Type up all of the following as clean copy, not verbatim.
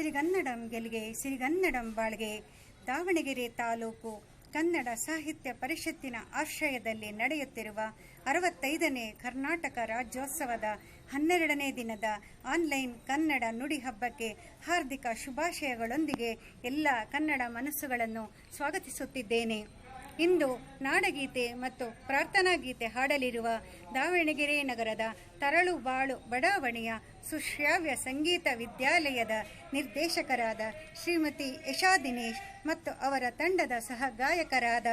ಸಿರಿಗನ್ನಡಂ ಗೆಲ್ಗೆ ಸಿರಿಗನ್ನಡಂ ಬಾಳ್ಗೆ. ದಾವಣಗೆರೆ ತಾಲೂಕು ಕನ್ನಡ ಸಾಹಿತ್ಯ ಪರಿಷತ್ತಿನ ಆಶ್ರಯದಲ್ಲಿ ನಡೆಯುತ್ತಿರುವ 65ನೇ ಕರ್ನಾಟಕ ರಾಜ್ಯೋತ್ಸವದ 12ನೇ ದಿನದ ಆನ್ಲೈನ್ ಕನ್ನಡ ನುಡಿ ಹಬ್ಬಕ್ಕೆ ಹಾರ್ದಿಕ ಶುಭಾಶಯಗಳೊಂದಿಗೆ ಎಲ್ಲ ಕನ್ನಡ ಮನಸ್ಸುಗಳನ್ನು ಸ್ವಾಗತಿಸುತ್ತಿದ್ದೇನೆ. ಇಂದು ನಾಡಗೀತೆ ಮತ್ತು ಪ್ರಾರ್ಥನಾ ಗೀತೆ ಹಾಡಲಿರುವ ದಾವಣಗೆರೆ ನಗರದ ತರಳುಬಾಳು ಬಡಾವಣೆಯ ಸುಶ್ರಾವ್ಯ ಸಂಗೀತ ವಿದ್ಯಾಲಯದ ನಿರ್ದೇಶಕರಾದ ಶ್ರೀಮತಿ ಯಶಾ ದಿನೇಶ್ ಮತ್ತು ಅವರ ತಂಡದ ಸಹ ಗಾಯಕರಾದ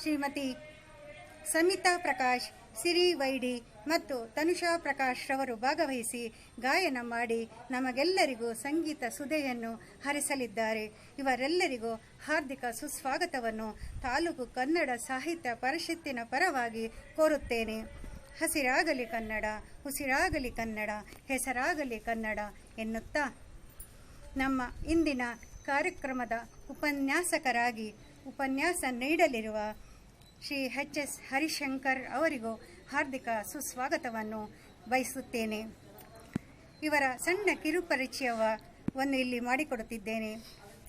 ಶ್ರೀಮತಿ ಸಮಿತಾ ಪ್ರಕಾಶ್, ಸಿರಿ ವೈಡಿ ಮತ್ತು ತನುಷಾ ಪ್ರಕಾಶ್ ರವರು ಭಾಗವಹಿಸಿ ಗಾಯನ ಮಾಡಿ ನಮಗೆಲ್ಲರಿಗೂ ಸಂಗೀತ ಸುಧೆಯನ್ನು ಹರಿಸಲಿದ್ದಾರೆ. ಇವರೆಲ್ಲರಿಗೂ ಹಾರ್ದಿಕ ಸುಸ್ವಾಗತವನ್ನು ತಾಲೂಕು ಕನ್ನಡ ಸಾಹಿತ್ಯ ಪರಿಷತ್ತಿನ ಪರವಾಗಿ ಕೋರುತ್ತೇನೆ. ಹಸಿರಾಗಲಿ ಕನ್ನಡ, ಉಸಿರಾಗಲಿ ಕನ್ನಡ, ಹೆಸರಾಗಲಿ ಕನ್ನಡ ಎನ್ನುತ್ತಾ ನಮ್ಮ ಇಂದಿನ ಕಾರ್ಯಕ್ರಮದ ಉಪನ್ಯಾಸಕರಾಗಿ ಉಪನ್ಯಾಸ ನೀಡಲಿರುವ ಶ್ರೀ ಎಚ್.ಎಸ್. ಹರಿಶಂಕರ್ ಅವರಿಗೂ ಹಾರ್ದಿಕ ಸುಸ್ವಾಗತವನ್ನು ಬಯಸುತ್ತೇನೆ. ಇವರ ಸಣ್ಣ ಕಿರುಪರಿಚಯವನ್ನು ಇಲ್ಲಿ ಮಾಡಿಕೊಡುತ್ತಿದ್ದೇನೆ.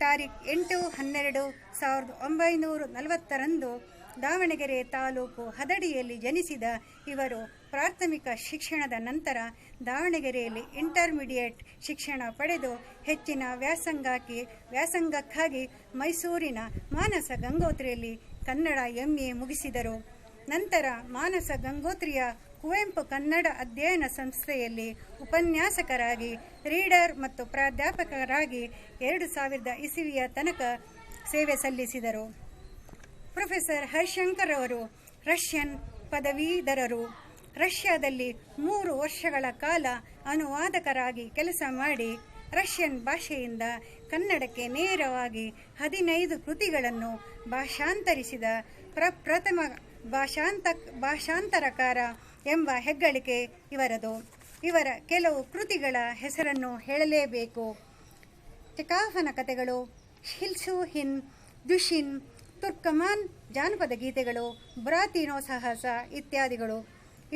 ತಾರೀಖು 8-12-1940 ದಾವಣಗೆರೆ ತಾಲೂಕು ಹದಡಿಯಲ್ಲಿ ಜನಿಸಿದ ಇವರು ಪ್ರಾಥಮಿಕ ಶಿಕ್ಷಣದ ನಂತರ ದಾವಣಗೆರೆಯಲ್ಲಿ ಇಂಟರ್ಮೀಡಿಯೇಟ್ ಶಿಕ್ಷಣ ಪಡೆದು ಹೆಚ್ಚಿನ ವ್ಯಾಸಂಗಕ್ಕಾಗಿ ಮೈಸೂರಿನ ಮಾನಸ ಗಂಗೋತ್ರಿಯಲ್ಲಿ ಕನ್ನಡ MA ಮುಗಿಸಿದರು. ನಂತರ ಮಾನಸ ಗಂಗೋತ್ರಿಯ ಕುವೆಂಪು ಕನ್ನಡ ಅಧ್ಯಯನ ಸಂಸ್ಥೆಯಲ್ಲಿ ಉಪನ್ಯಾಸಕರಾಗಿ, ರೀಡರ್ ಮತ್ತು ಪ್ರಾಧ್ಯಾಪಕರಾಗಿ 2000 ಇಸವಿಯ ತನಕ ಸೇವೆ ಸಲ್ಲಿಸಿದರು. ಪ್ರೊಫೆಸರ್ ಹರಿಶಂಕರ್ ಅವರು ರಷ್ಯನ್ ಪದವೀಧರರು. ರಷ್ಯಾದಲ್ಲಿ 3 ವರ್ಷಗಳ ಕಾಲ ಅನುವಾದಕರಾಗಿ ಕೆಲಸ ಮಾಡಿ ರಷ್ಯನ್ ಭಾಷೆಯಿಂದ ಕನ್ನಡಕ್ಕೆ ನೇರವಾಗಿ 15 ಕೃತಿಗಳನ್ನು ಭಾಷಾಂತರಿಸಿದ ಪ್ರಪ್ರಥಮ ಭಾಷಾಂತರಕಾರ ಎಂಬ ಹೆಗ್ಗಳಿಕೆ ಇವರದು. ಇವರ ಕೆಲವು ಕೃತಿಗಳ ಹೆಸರನ್ನು ಹೇಳಲೇಬೇಕು. ಚೆಕಾಫನ ಕಥೆಗಳು, ಹಿಲ್ಸು ಹಿನ್, ದುಶಿನ್, ತುರ್ಕಮಾನ್ ಜಾನಪದ ಗೀತೆಗಳು, ಬ್ರಾತಿನೋ ಸಾಹಸ ಇತ್ಯಾದಿಗಳು.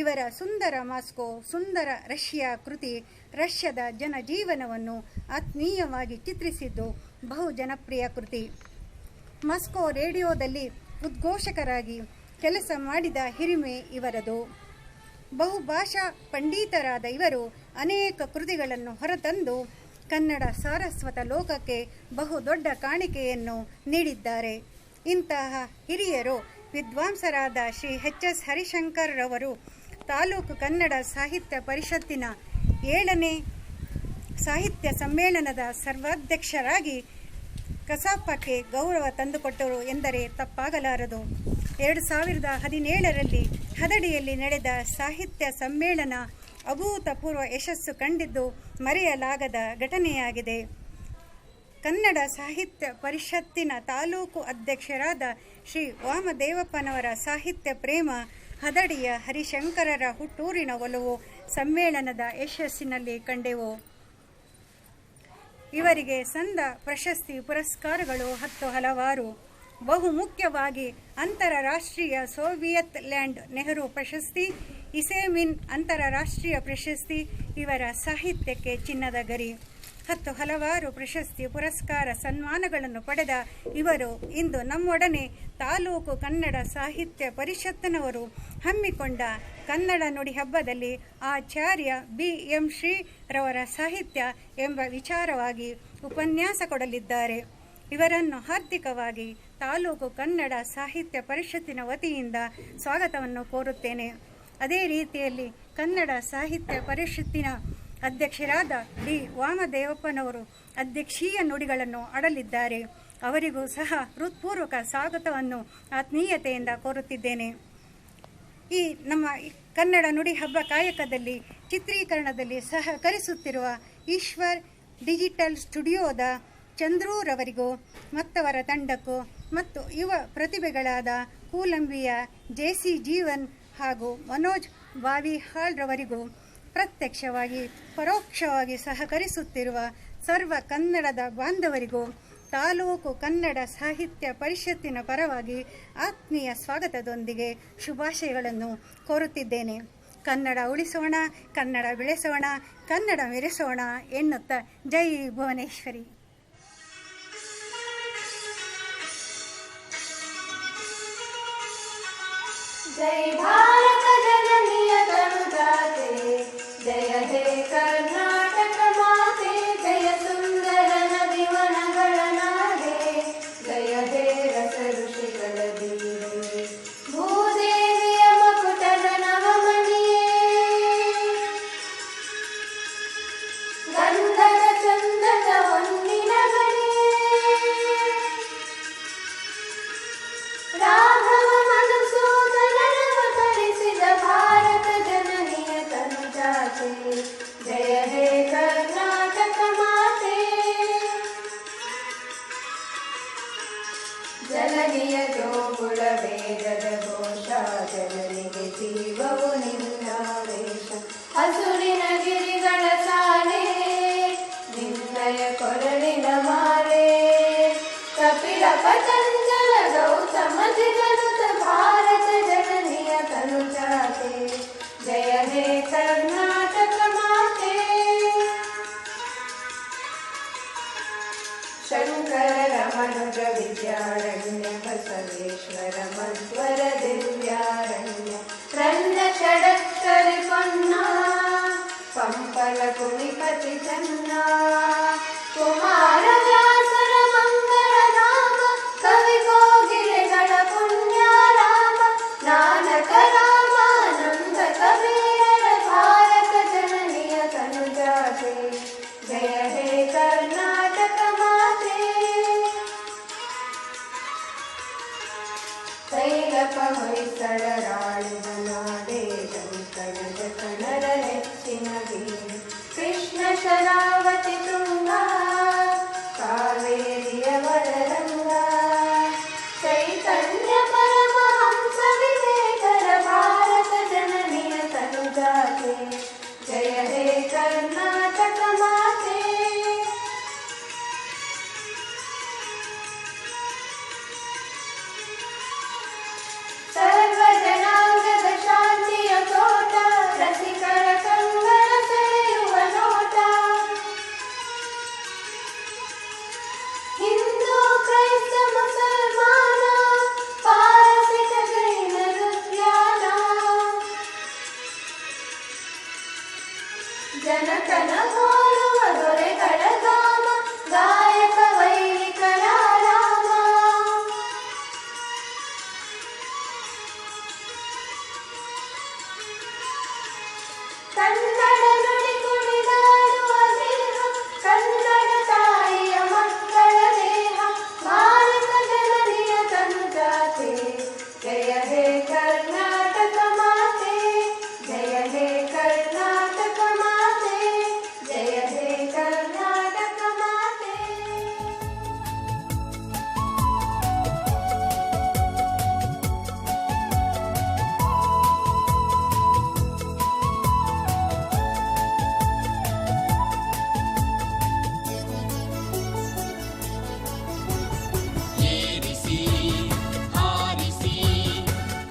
ಇವರ ಸುಂದರ ಮಾಸ್ಕೋ, ಸುಂದರ ರಷ್ಯಾ ಕೃತಿ ರಷ್ಯಾದ ಜನಜೀವನವನ್ನು ಆತ್ಮೀಯವಾಗಿ ಚಿತ್ರಿಸಿದ್ದು ಬಹು ಜನಪ್ರಿಯ ಕೃತಿ. ಮಾಸ್ಕೋ ರೇಡಿಯೋದಲ್ಲಿ ಉದ್ಘೋಷಕರಾಗಿ ಕೆಲಸ ಮಾಡಿದ ಹಿರಿಮೆ ಇವರದು. ಬಹುಭಾಷಾ ಪಂಡಿತರಾದ ಇವರು ಅನೇಕ ಕೃತಿಗಳನ್ನು ಹೊರತಂದು ಕನ್ನಡ ಸಾರಸ್ವತ ಲೋಕಕ್ಕೆ ಬಹುದೊಡ್ಡ ಕಾಣಿಕೆಯನ್ನು ನೀಡಿದ್ದಾರೆ. ಇಂತಹ ಹಿರಿಯರು ವಿದ್ವಾಂಸರಾದ ಶ್ರೀ ಎಚ್.ಎಸ್. ಹರಿಶಂಕರ್ ರವರು ತಾಲೂಕು ಕನ್ನಡ ಸಾಹಿತ್ಯ ಪರಿಷತ್ತಿನ 7ನೇ ಸಾಹಿತ್ಯ ಸಮ್ಮೇಳನದ ಸರ್ವಾಧ್ಯಕ್ಷರಾಗಿ ಕಸಾಪಕ್ಕೆ ಗೌರವ ತಂದುಕೊಟ್ಟರು ಎಂದರೆ ತಪ್ಪಾಗಲಾರದು. 2017ರಲ್ಲಿ ಹದಡಿಯಲ್ಲಿ ನಡೆದ ಸಾಹಿತ್ಯ ಸಮ್ಮೇಳನ ಅಭೂತಪೂರ್ವ ಯಶಸ್ಸು ಕಂಡಿದ್ದು ಮರೆಯಲಾಗದ ಘಟನೆಯಾಗಿದೆ. ಕನ್ನಡ ಸಾಹಿತ್ಯ ಪರಿಷತ್ತಿನ ತಾಲೂಕು ಅಧ್ಯಕ್ಷರಾದ ಶ್ರೀ ವಾಮದೇವಪ್ಪನವರ ಸಾಹಿತ್ಯ ಪ್ರೇಮ, ಹದಡಿಯ ಹರಿಶಂಕರರ ಹುಟ್ಟೂರಿನ ಒಲವು ಸಮ್ಮೇಳನದ ಯಶಸ್ಸಿನಲ್ಲಿ ಕಂಡೆವು. ಇವರಿಗೆ ಸಂದ ಪ್ರಶಸ್ತಿ ಪುರಸ್ಕಾರಗಳು ಹಲವಾರು. ಬಹುಮುಖ್ಯವಾಗಿ ಅಂತಾರಾಷ್ಟ್ರೀಯ ಸೋವಿಯತ್ ಲ್ಯಾಂಡ್ ನೆಹರು ಪ್ರಶಸ್ತಿ, ಇಸೆಮಿನ್ ಅಂತಾರಾಷ್ಟ್ರೀಯ ಪ್ರಶಸ್ತಿ ಇವರ ಸಾಹಿತ್ಯಕ್ಕೆ ಚಿನ್ನದ ಗರಿ. ಹಲವಾರು ಪ್ರಶಸ್ತಿ ಪುರಸ್ಕಾರ ಸನ್ಮಾನಗಳನ್ನು ಪಡೆದ ಇವರು ಇಂದು ನಮ್ಮೊಡನೆ ತಾಲೂಕು ಕನ್ನಡ ಸಾಹಿತ್ಯ ಪರಿಷತ್ತಿನವರು ಹಮ್ಮಿಕೊಂಡ ಕನ್ನಡ ನುಡಿ ಹಬ್ಬದಲ್ಲಿ ಆಚಾರ್ಯ BM ಶ್ರೀ ರವರ ಸಾಹಿತ್ಯ ಎಂಬ ವಿಚಾರವಾಗಿ ಉಪನ್ಯಾಸ ಕೊಡಲಿದ್ದಾರೆ. ಇವರನ್ನು ಹಾರ್ದಿಕವಾಗಿ ತಾಲೂಕು ಕನ್ನಡ ಸಾಹಿತ್ಯ ಪರಿಷತ್ತಿನ ವತಿಯಿಂದ ಸ್ವಾಗತವನ್ನು ಕೋರುತ್ತೇನೆ. ಅದೇ ರೀತಿಯಲ್ಲಿ ಕನ್ನಡ ಸಾಹಿತ್ಯ ಪರಿಷತ್ತಿನ ಅಧ್ಯಕ್ಷರಾದ ಡಿ ವಾಮದೇವಪ್ಪನವರು ಅಧ್ಯಕ್ಷೀಯ ನುಡಿಗಳನ್ನು ಆಡಲಿದ್ದಾರೆ. ಅವರಿಗೂ ಸಹ ಹೃತ್ಪೂರ್ವಕ ಸ್ವಾಗತವನ್ನು ಆತ್ಮೀಯತೆಯಿಂದ ಕೋರುತ್ತಿದ್ದೇನೆ. ಈ ನಮ್ಮ ಕನ್ನಡ ನುಡಿ ಹಬ್ಬ ಕಾಯಕದಲ್ಲಿ ಚಿತ್ರೀಕರಣದಲ್ಲಿ ಸಹಕರಿಸುತ್ತಿರುವ ಈಶ್ವರ್ ಡಿಜಿಟಲ್ ಸ್ಟುಡಿಯೋದ ಚಂದ್ರೂರವರಿಗೂ ಮತ್ತವರ ತಂಡಕ್ಕೂ ಮತ್ತು ಯುವ ಪ್ರತಿಭೆಗಳಾದ ಕೂಲಂಬಿಯ JC ಜೀವನ್ ಹಾಗೂ ಮನೋಜ್ ಬಾವಿಹಾಳ್ ರವರಿಗೂ ಪ್ರತ್ಯಕ್ಷವಾಗಿ ಪರೋಕ್ಷವಾಗಿ ಸಹಕರಿಸುತ್ತಿರುವ ಸರ್ವ ಕನ್ನಡದ ಬಾಂಧವರಿಗೂ ತಾಲೂಕು ಕನ್ನಡ ಸಾಹಿತ್ಯ ಪರಿಷತ್ತಿನ ಪರವಾಗಿ ಆತ್ಮೀಯ ಸ್ವಾಗತದೊಂದಿಗೆ ಶುಭಾಶಯಗಳನ್ನು ಕೋರುತ್ತಿದ್ದೇನೆ. ಕನ್ನಡ ಉಳಿಸೋಣ, ಕನ್ನಡ ಬೆಳೆಸೋಣ, ಕನ್ನಡ ಮೆರೆಸೋಣ ಎನ್ನುತ್ತಾ ಜೈ ಭುವನೇಶ್ವರಿ. जय भारत जननीय तनुजाते, जय हे कर्नाटक माते, जय सुंदर नदिवनಗಳ ನಾಡೆ, जय हे रस ಋಷಿಗಳ ಬೀಡೆ, ಭೂದೇವಿಯ ಮಕುಟದ ನವಮಣಿಯೇ, ಗಂಧದ ಚಂದದ ಹೊನ್ನಿನ ಗಣಿಯೇ, ರಾಘವ ಮಧುಸೂದನನವತರಿಸಿದ ಭಾರತ ಜನನಿಯ ತನುಜಾತೆ, ಜಯ ಹೇ ಕರ್ನಾಟಕ ಮಾತೆ. ಜನನಿಯ ಜೋಗುಳ ವೇದದ ಘೋಷ, ಜನನಿಗೆ ಜೀವವು ನಿನ್ನಾವೇಶ, ಹಸುರಿನ ಗಿರಿಗಳ ಸಾಲೆ, ನಿನ್ನಯ ಕೊರಳಿನ ಮಾಲೆ, ಕಪಿಲ ಪತಂಜಲ ಗೌತಮ ಜಿಗನುತ ಭಾರತ ಜನನಿಯ ತನುಜಾತೆ, ಜಯ ಹೇ ಕರ್ನಾಟಕ ಮಾತೆ. ಶಂಕರ ರಮಣುಜ ವಿದ್ಯಾರಣ್ಯ, ಬಸವೇಶ್ವರ ಮಧ್ವರ ದಿವ್ಯಾರಣ್ಯ, ರನ್ನ ಷಡಕ್ಷರಿ ಪೊನ್ನ, ಪಂಪಲ ಕುಣಿಪತಿ ಚನ್ನ, ಕುಮಾರ ವ್ಯಾಸರ ಮಂಗಳ ನಾಮ, ಕವಿ ಕೋಗಿಲೆಗಳ ಪುಣ್ಯಾರಾಮ, ನಾನಕ ರಾಮಾನಂದ ಕಬೀರರ ಭಾರತ ಜನನಿಯ ತನುಜಾತೆ, ಜಯ ಹೇ ಕರ್ನಾಟಕ ಮಾತೆ. ತೈಲಪ ಹೊಯ್ಸಳರಾಳಿನ ನಾಡೆ, ಶಂಕರದ ಕಣರ ಹೆಚ್ಚಿನ ಬೀಡು, ಕೃಷ್ಣ ಶರಾವತಿ ತುಂಗ, ಕಾವೇರಿಯ ವರರಂಗ, ಚೈತನ್ಯ ಪರಮಹಂಸ ವಿವೇಕರ ಭಾರತ ಜನನಿಯ ತನುಜಾತೆ, ಜಯ ಹೇ ಕರ್ನಾಟಕ ಮಾತೆ. ಸರ್ವ ಜನಾಂಗದ ಶಾಂತಿಯ ತೋಟ, ರಸಿಕರ ಕಂಗಳ ಸೆಳೆಯುವ ನೋಟ, ಹಿಂದೂ ಕ್ರೈಸ್ತ ಮುಸಲ್ಮಾನ, ಪಾರಸಿಕ ಜೈನರ ಧ್ಯಾನ, ಜನಕನ ಹೋಲುವ ದೊರೆಗಳ ಧಾಮ, ಗಾಯಕ ವೈಲಿಕರ ರಾಮ, ಕನ್ನಡ ನುಡಿ ಕುಣಿದಾಡುವ ದೇಹ, ಕನ್ನಡ ತಾಯಿಯ ಮಕ್ಕಳ ದೇಹ, ಭಾರತ ಜನನಿಯ ತನುಜಾತೆ, ಜಯ ಹೇ ಕರ್ನಾಟಕ ಮಾತೆ, ಜಯ ಹೇ ಕರ್ನಾಟಕ ಮಾತೆ, ಜಯ ಹೇ ಕರ್ನಾಟಕ ಮಾತೆ. ಏರಿಸಿ ಹಾರಿಸಿ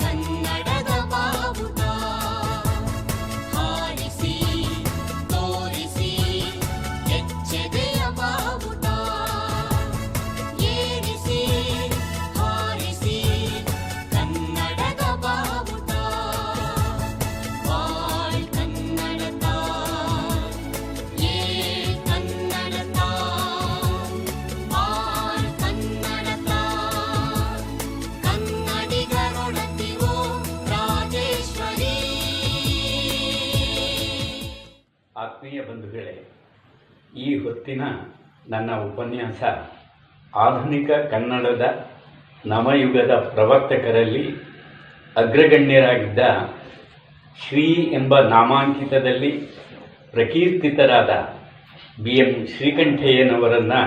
ಕನ್ನಡದ ಬಾವುಟ, ಹಾರಿಸಿ ತೋರಿಸಿ ಎಚ್ಚೆದೆಯ ಬಾವುಟ, ಏರಿಸಿ ಹಾರಿಸಿ ಕನ್ನಡದ ಬಾವುಟ, ಬಾಳ್ ಕನ್ನಡದ ಏ ಕನ್ನಡದ, ಬಾಳ್ ಕನ್ನಡದ, ಕನ್ನಡಿಗರೊಡತಿವೋ ರಾಜೇಶ್ವರಿ. ಆತ್ಮೀಯ ಬಂಧುಗಳೇ, ಈ ಹೊತ್ತಿನ ನನ್ನ ಉಪನ್ಯಾಸ ಆಧುನಿಕ ಕನ್ನಡದ ನವಯುಗದ ಪ್ರವರ್ತಕರಲ್ಲಿ ಅಗ್ರಗಣ್ಯರಾಗಿದ್ದ ಶ್ರೀ ಎಂಬ ನಾಮಾಂಕಿತದಲ್ಲಿ ಪ್ರಕೀರ್ತಿತರಾದ BM ಶ್ರೀಕಂಠಯ್ಯನವರನ್ನು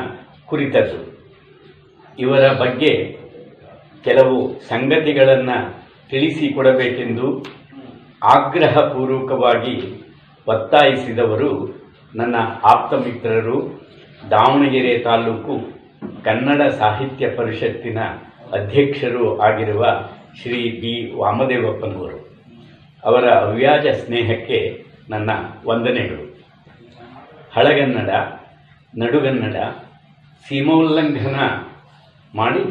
ಕುರಿತದ್ದು. ಇವರ ಬಗ್ಗೆ ಕೆಲವು ಸಂಗತಿಗಳನ್ನು ತಿಳಿಸಿಕೊಡಬೇಕೆಂದು ಆಗ್ರಹಪೂರ್ವಕವಾಗಿ ಒತ್ತಾಯಿಸಿದವರು ನನ್ನ ಆಪ್ತ ಮಿತ್ರರು, ದಾವಣಗೆರೆ ತಾಲೂಕು ಕನ್ನಡ ಸಾಹಿತ್ಯ ಪರಿಷತ್ತಿನ ಅಧ್ಯಕ್ಷರು ಆಗಿರುವ ಶ್ರೀ ಬಿ ವಾಮದೇವಪ್ಪನವರು. ಅವರ ಅವ್ಯಾಜ ಸ್ನೇಹಕ್ಕೆ ನನ್ನ ವಂದನೆಗಳು. ಹಳಗನ್ನಡ, ನಡುಗನ್ನಡ ಸೀಮೋಲ್ಲಂಘನ ಮಾಡಿ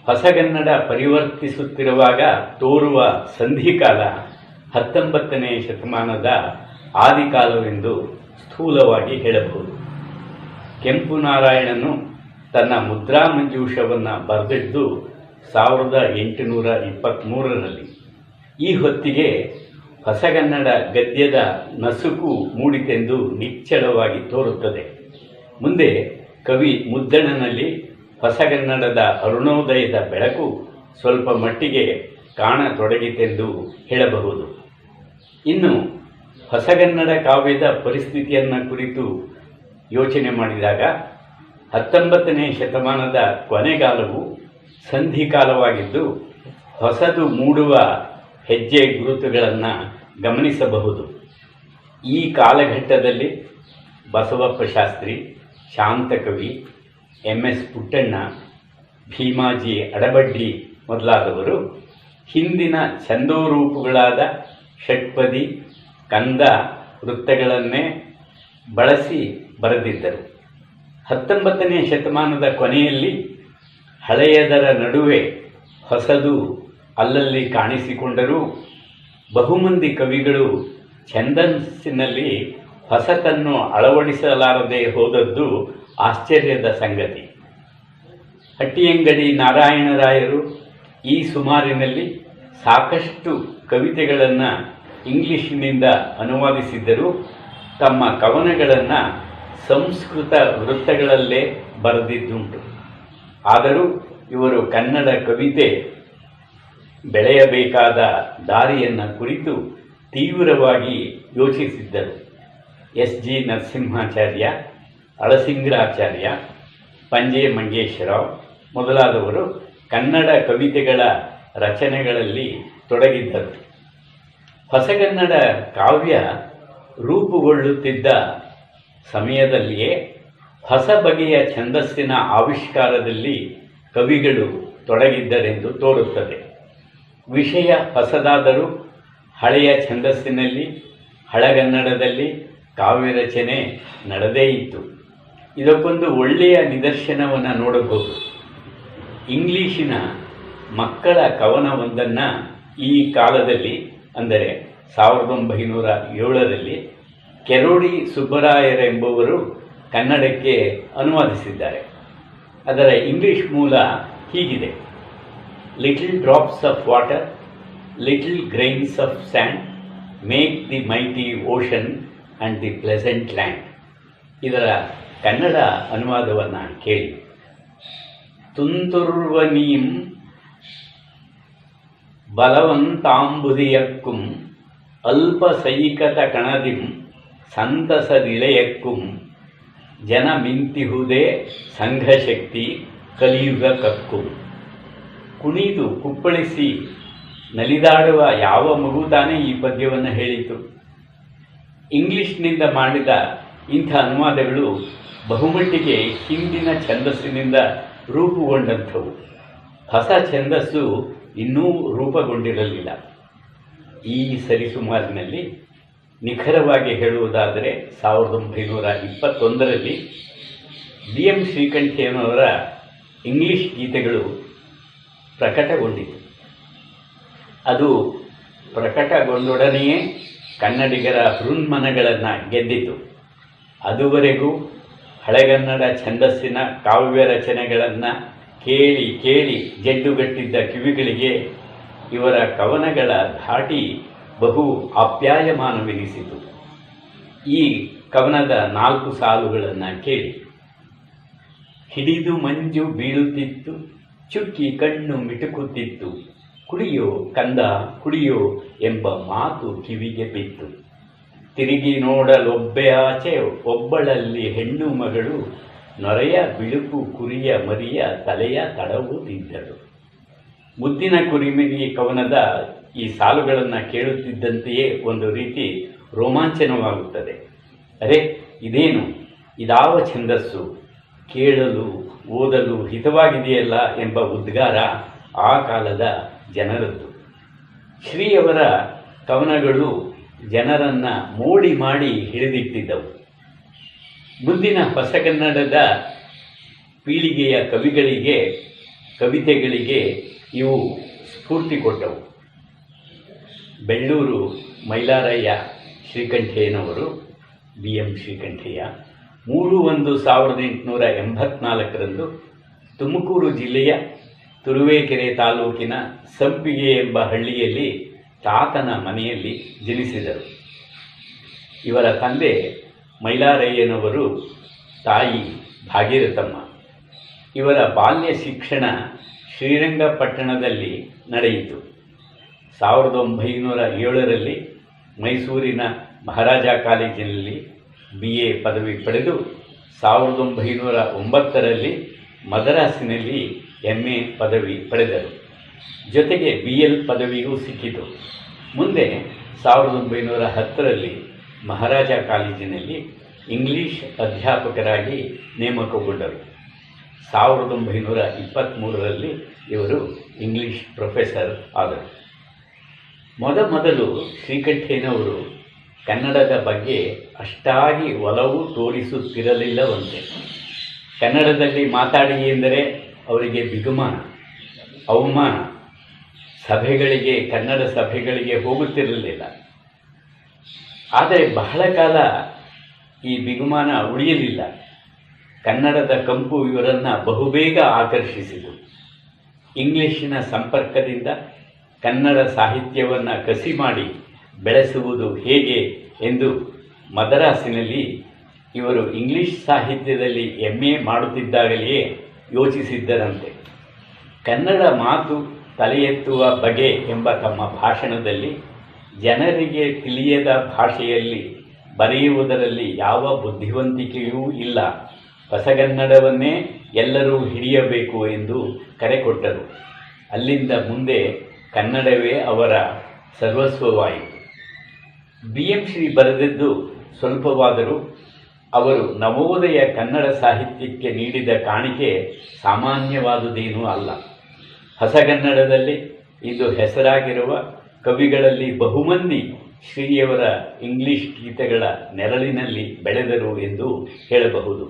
ಹೊಸಗನ್ನಡ ಪರಿವರ್ತಿಸುತ್ತಿರುವಾಗ ತೋರುವ ಸಂಧಿಕಾಲ 19ನೇ ಶತಮಾನದ ಆದಿಕಾಲವೆಂದು ಸ್ಥೂಲವಾಗಿ ಹೇಳಬಹುದು. ಕೆಂಪು ನಾರಾಯಣನು ತನ್ನ ಮುದ್ರಾ ಮಂಜೂಷವನ್ನು ಬರೆದಿದ್ದು 1823ರಲ್ಲಿ. ಈ ಹೊತ್ತಿಗೆ ಹೊಸಗನ್ನಡ ಗದ್ಯದ ನಸುಕು ಮೂಡಿತೆಂದು ನಿಚ್ಚಳವಾಗಿ ತೋರುತ್ತದೆ. ಮುಂದೆ ಕವಿ ಮುದ್ದಣನಲ್ಲಿ ಹೊಸಗನ್ನಡದ ಅರುಣೋದಯದ ಬೆಳಕು ಸ್ವಲ್ಪ ಮಟ್ಟಿಗೆ ಕಾಣತೊಡಗಿತೆಂದು ಹೇಳಬಹುದು. ಇನ್ನು ಹೊಸಗನ್ನಡ ಕಾವ್ಯದ ಪರಿಸ್ಥಿತಿಯನ್ನು ಕುರಿತು ಯೋಚನೆ ಮಾಡಿದಾಗ 19ನೇ ಶತಮಾನದ ಕೊನೆಗಾಲವು ಸಂಧಿಕಾಲವಾಗಿದ್ದು ಹೊಸದು ಮೂಡುವ ಹೆಜ್ಜೆ ಗುರುತುಗಳನ್ನು ಗಮನಿಸಬಹುದು. ಈ ಕಾಲಘಟ್ಟದಲ್ಲಿ ಬಸವಪ್ಪ ಶಾಸ್ತ್ರಿ, ಶಾಂತಕವಿ, MS ಪುಟ್ಟಣ್ಣ, ಭೀಮಾಜಿ ಅಡಬಡ್ಡಿ ಮೊದಲಾದವರು ಹಿಂದಿನ ಛಂದೋರೂಪಗಳಾದ ಷಟ್ಪದಿ, ಕಂದ ವೃತ್ತಗಳನ್ನೇ ಬಳಸಿ ಬರೆದಿದ್ದರು. 19ನೇ ಶತಮಾನದ ಕೊನೆಯಲ್ಲಿ ಹಳೆಯದರ ನಡುವೆ ಹೊಸದು ಅಲ್ಲಲ್ಲಿ ಕಾಣಿಸಿಕೊಂಡರೂ ಬಹುಮಂದಿ ಕವಿಗಳು ಛಂದಸ್ಸಿನಲ್ಲಿ ಹೊಸತನ್ನು ಅಳವಡಿಸಲಾರದೆ ಹೋದದ್ದು ಆಶ್ಚರ್ಯದ ಸಂಗತಿ. ಹಟ್ಟಿಯಂಗಡಿ ನಾರಾಯಣರಾಯರು ಈ ಸುಮಾರಿನಲ್ಲಿ ಸಾಕಷ್ಟು ಕವಿತೆಗಳನ್ನು ಇಂಗ್ಲಿಷಿನಿಂದ ಅನುವಾದಿಸಿದ್ದರೂ ತಮ್ಮ ಕವನಗಳನ್ನು ಸಂಸ್ಕೃತ ವೃತ್ತಗಳಲ್ಲೇ ಬರೆದಿದ್ದುಂಟು. ಆದರೂ ಇವರು ಕನ್ನಡ ಕವಿತೆ ಬೆಳೆಯಬೇಕಾದ ದಾರಿಯನ್ನು ಕುರಿತು ತೀವ್ರವಾಗಿ ಯೋಚಿಸಿದ್ದರು. SG ನರಸಿಂಹಾಚಾರ್ಯ, ಅಳಸಿಂಗರಾಚಾರ್ಯ, ಪಂಜೆ ಮಂಗೇಶರಾವ್ ಮೊದಲಾದವರು ಕನ್ನಡ ಕವಿತೆಗಳ ರಚನೆಗಳಲ್ಲಿ ತೊಡಗಿದ್ದರು. ಹೊಸಗನ್ನಡ ಕಾವ್ಯ ರೂಪುಗೊಳ್ಳುತ್ತಿದ್ದ ಸಮಯದಲ್ಲಿಯೇ ಹೊಸ ಬಗೆಯ ಛಂದಸ್ಸಿನ ಆವಿಷ್ಕಾರದಲ್ಲಿ ಕವಿಗಳು ತೊಡಗಿದ್ದರೆಂದು ತೋರುತ್ತದೆ. ವಿಷಯ ಹೊಸದಾದರೂ ಹಳೆಯ ಛಂದಸ್ಸಿನಲ್ಲಿ ಹಳಗನ್ನಡದಲ್ಲಿ ಕಾವ್ಯರಚನೆ ನಡೆದೇ ಇತ್ತು. ಇದಕ್ಕೊಂದು ಒಳ್ಳೆಯ ನಿದರ್ಶನವನ್ನು ನೋಡಬಹುದು. ಇಂಗ್ಲಿಶಿನ ಮಕ್ಕಳ ಕವನವೊಂದನ್ನು ಈ ಕಾಲದಲ್ಲಿ ಅಂದರೆ 1907ರಲ್ಲಿ ಕೆರೋಡಿ ಸುಬ್ಬರಾಯರೆಂಬುವರು ಕನ್ನಡಕ್ಕೆ ಅನುವಾದಿಸಿದ್ದಾರೆ. ಅದರ ಇಂಗ್ಲಿಷ್ ಮೂಲ ಹೀಗಿದೆ: little drops of water, little grains of and, make the mighty ocean and the pleasant land. ಇದರ ಕನ್ನಡ ಅನುವಾದವನ್ನು ಕೇಳಿ. ತುಂತುರ್ವನೀಂ ಬಲವಂತಾಂಬುದಿಯಕ್ಕುಂ ಅಲ್ಪಸೈಕತ ಕಣದಿಂ ಸಂತಸದಿಳೆಯಕ್ಕುಂ ಜನ ಮಿಂತಿಹುದೇ ಸಂಘಶಕ್ತಿ ಕಲಿಯುಗ ಕಕ್ಕು. ಕುಣಿದು ಕುಪ್ಪಳಿಸಿ ನಲಿದಾಡುವ ಯಾವ ಮಗು ತಾನೇ ಈ ಪದ್ಯವನ್ನು ಹೇಳಿತು? ಇಂಗ್ಲಿಷ್ನಿಂದ ಮಾಡಿದ ಇಂಥ ಅನುವಾದಗಳು ಬಹುಮಟ್ಟಿಗೆ ಹಿಂದಿನ ಛಂದಸ್ಸಿನಿಂದ ರೂಪುಗೊಂಡಂಥವು. ಹೊಸ ಛಂದಸ್ಸು ಇನ್ನೂ ರೂಪುಗೊಂಡಿರಲಿಲ್ಲ. ಈ ಸರಿಸುಮಾರಿನಲ್ಲಿ ನಿಖರವಾಗಿ ಹೇಳುವುದಾದರೆ 1921ರಲ್ಲಿ BM ಶ್ರೀಕಂಠಯ್ಯನವರ ಇಂಗ್ಲಿಷ್ ಗೀತೆಗಳು ಪ್ರಕಟಗೊಂಡಿತು. ಅದು ಪ್ರಕಟಗೊಂಡೊಡನೆಯೇ ಕನ್ನಡಿಗರ ಹೃನ್ಮನಗಳನ್ನು ಗೆದ್ದಿತು. ಅದುವರೆಗೂ ಹಳೆಗನ್ನಡ ಛಂದಸ್ಸಿನ ಕಾವ್ಯ ರಚನೆಗಳನ್ನು ಕೇಳಿ ಕೇಳಿ ಜಡ್ಡುಗಟ್ಟಿದ್ದ ಕಿವಿಗಳಿಗೆ ಇವರ ಕವನಗಳ ಧಾಟಿ ಬಹು ಆಪ್ಯಾಯಮಾನವೆನಿಸಿತು. ಈ ಕವನದ 4 ಸಾಲುಗಳನ್ನು ಕೇಳಿ. ಹಿಡಿದು ಮಂಜು ಬೀಳುತ್ತಿತ್ತು, ಚುಕ್ಕಿ ಕಣ್ಣು ಮಿಟುಕುತ್ತಿತ್ತು, ಕುಡಿಯೋ ಕಂದ ಕುಡಿಯೋ ಎಂಬ ಮಾತು ಕಿವಿಗೆ ಬಿತ್ತು. ತಿರುಗಿ ನೋಡಲೊಬ್ಬೆ ಆಚೆ ಒಬ್ಬಳಲ್ಲಿ ಹೆಣ್ಣು ಮಗಳು, ನೊರೆಯ ಬಿಳುಪು ಕುರಿಯ ಮರಿಯ ತಲೆಯ ತಡವುತ್ತಿದ್ದಳು. ಮುದ್ದಿನ ಕುರಿಮಿರಿ ಕವನದ ಈ ಸಾಲುಗಳನ್ನು ಕೇಳುತ್ತಿದ್ದಂತೆಯೇ ಒಂದು ರೀತಿ ರೋಮಾಂಚನವಾಗುತ್ತದೆ. ಅರೆ, ಇದೇನು, ಇದಾವ ಛಂದಸ್ಸು, ಕೇಳಲು ಓದಲು ಹಿತವಾಗಿದೆಯಲ್ಲ ಎಂಬ ಉದ್ಗಾರ ಆ ಕಾಲದ ಜನರದ್ದು. ಶ್ರೀಯವರ ಕವನಗಳು ಜನರನ್ನು ಮೋಡಿ ಮಾಡಿ ಹಿಡಿದಿಟ್ಟಿದ್ದವು. ಮುಂದಿನ ಹೊಸಗನ್ನಡದ ಪೀಳಿಗೆಯ ಕವಿಗಳಿಗೆ ಕವಿತೆಗಳಿಗೆ ಇವು ಸ್ಫೂರ್ತಿ ಕೊಟ್ಟವು. ಬೆಳ್ಳೂರು ಮೈಲಾರಯ್ಯ ಶ್ರೀಕಂಠಯ್ಯನವರು, BM ಶ್ರೀಕಂಠಯ್ಯ, 3/1/1884 ತುಮಕೂರು ಜಿಲ್ಲೆಯ ತುರುವೇಕೆರೆ ತಾಲೂಕಿನ ಸಂಪಿಗೆ ಎಂಬ ಹಳ್ಳಿಯಲ್ಲಿ ತಾತನ ಮನೆಯಲ್ಲಿ ಜನಿಸಿದರು. ಇವರ ತಂದೆ ಮೈಲಾರಯ್ಯನವರು, ತಾಯಿ ಭಾಗೀರಥಮ್ಮ. ಇವರ ಬಾಲ್ಯ ಶಿಕ್ಷಣ ಶ್ರೀರಂಗಪಟ್ಟಣದಲ್ಲಿ ನಡೆಯಿತು. 1907ರಲ್ಲಿ ಮೈಸೂರಿನ ಮಹಾರಾಜ ಕಾಲೇಜಿನಲ್ಲಿ BA ಪದವಿ ಪಡೆದು 1909ರಲ್ಲಿ ಮದ್ರಾಸಿನಲ್ಲಿ MA ಪದವಿ ಪಡೆದರು. ಜೊತೆಗೆ BL ಪದವಿಯೂ ಸಿಕ್ಕಿತು. ಮುಂದೆ 1910ರಲ್ಲಿ ಮಹಾರಾಜ ಕಾಲೇಜಿನಲ್ಲಿ ಇಂಗ್ಲಿಷ್ ಅಧ್ಯಾಪಕರಾಗಿ ನೇಮಕಗೊಂಡರು. 1923ರಲ್ಲಿ ಇವರು ಇಂಗ್ಲಿಷ್ ಪ್ರೊಫೆಸರ್ ಆದರು. ಮೊದಲು ಶ್ರೀಕಂಠಯ್ಯನವರು ಕನ್ನಡದ ಬಗ್ಗೆ ಅಷ್ಟಾಗಿ ಒಲವು ತೋರಿಸುತ್ತಿರಲಿಲ್ಲವಂತೆ. ಕನ್ನಡದಲ್ಲಿ ಮಾತಾಡಿ ಎಂದರೆ ಅವರಿಗೆ ಬಿಗುಮಾನ, ಅವಮಾನ. ಕನ್ನಡ ಸಭೆಗಳಿಗೆ ಹೋಗುತ್ತಿರಲಿಲ್ಲ. ಆದರೆ ಬಹಳ ಕಾಲ ಈ ಬಿಗುಮಾನ ಉಳಿಯಲಿಲ್ಲ. ಕನ್ನಡದ ಕಂಪು ಇವರನ್ನು ಬಹುಬೇಗ ಆಕರ್ಷಿಸಿತು. ಇಂಗ್ಲಿಶಿನ ಸಂಪರ್ಕದಿಂದ ಕನ್ನಡ ಸಾಹಿತ್ಯವನ್ನು ಕಸಿ ಮಾಡಿ ಬೆಳೆಸುವುದು ಹೇಗೆ ಎಂದು ಮದ್ರಾಸಿನಲ್ಲಿ ಇವರು ಇಂಗ್ಲಿಷ್ ಸಾಹಿತ್ಯದಲ್ಲಿ MA ಮಾಡುತ್ತಿದ್ದಾಗಲೆಯೇ ಯೋಚಿಸಿದ್ದರಂತೆ. ಕನ್ನಡ ಮಾತು ತಲೆ ಎತ್ತುವ ಬಗೆ ಎಂಬ ತಮ್ಮ ಭಾಷಣದಲ್ಲಿ ಜನರಿಗೆ ತಿಳಿಯದ ಭಾಷೆಯಲ್ಲಿ ಬರೆಯುವುದರಲ್ಲಿ ಯಾವ ಬುದ್ಧಿವಂತಿಕೆಯೂ ಇಲ್ಲ, ಹೊಸಗನ್ನಡವನ್ನೇ ಎಲ್ಲರೂ ಹಿಡಿಯಬೇಕು ಎಂದು ಕರೆ ಕೊಟ್ಟರು. ಅಲ್ಲಿಂದ ಮುಂದೆ ಕನ್ನಡವೇ ಅವರ ಸರ್ವಸ್ವವಾಯಿತು. BM ಶ್ರೀ ಬರೆದದ್ದು ಸ್ವಲ್ಪವಾದರೂ ಅವರು ನವೋದಯ ಕನ್ನಡ ಸಾಹಿತ್ಯಕ್ಕೆ ನೀಡಿದ ಕಾಣಿಕೆ ಸಾಮಾನ್ಯವಾದುದೇನೂ ಅಲ್ಲ. ಹೊಸಗನ್ನಡದಲ್ಲಿ ಇಂದು ಹೆಸರಾಗಿರುವ ಕವಿಗಳಲ್ಲಿ ಬಹುಮಂದಿ ಶ್ರೀಯವರ ಇಂಗ್ಲಿಷ್ ಗೀತೆಗಳ ನೆರಳಿನಲ್ಲಿ ಬೆಳೆದರು ಎಂದು ಹೇಳಬಹುದು.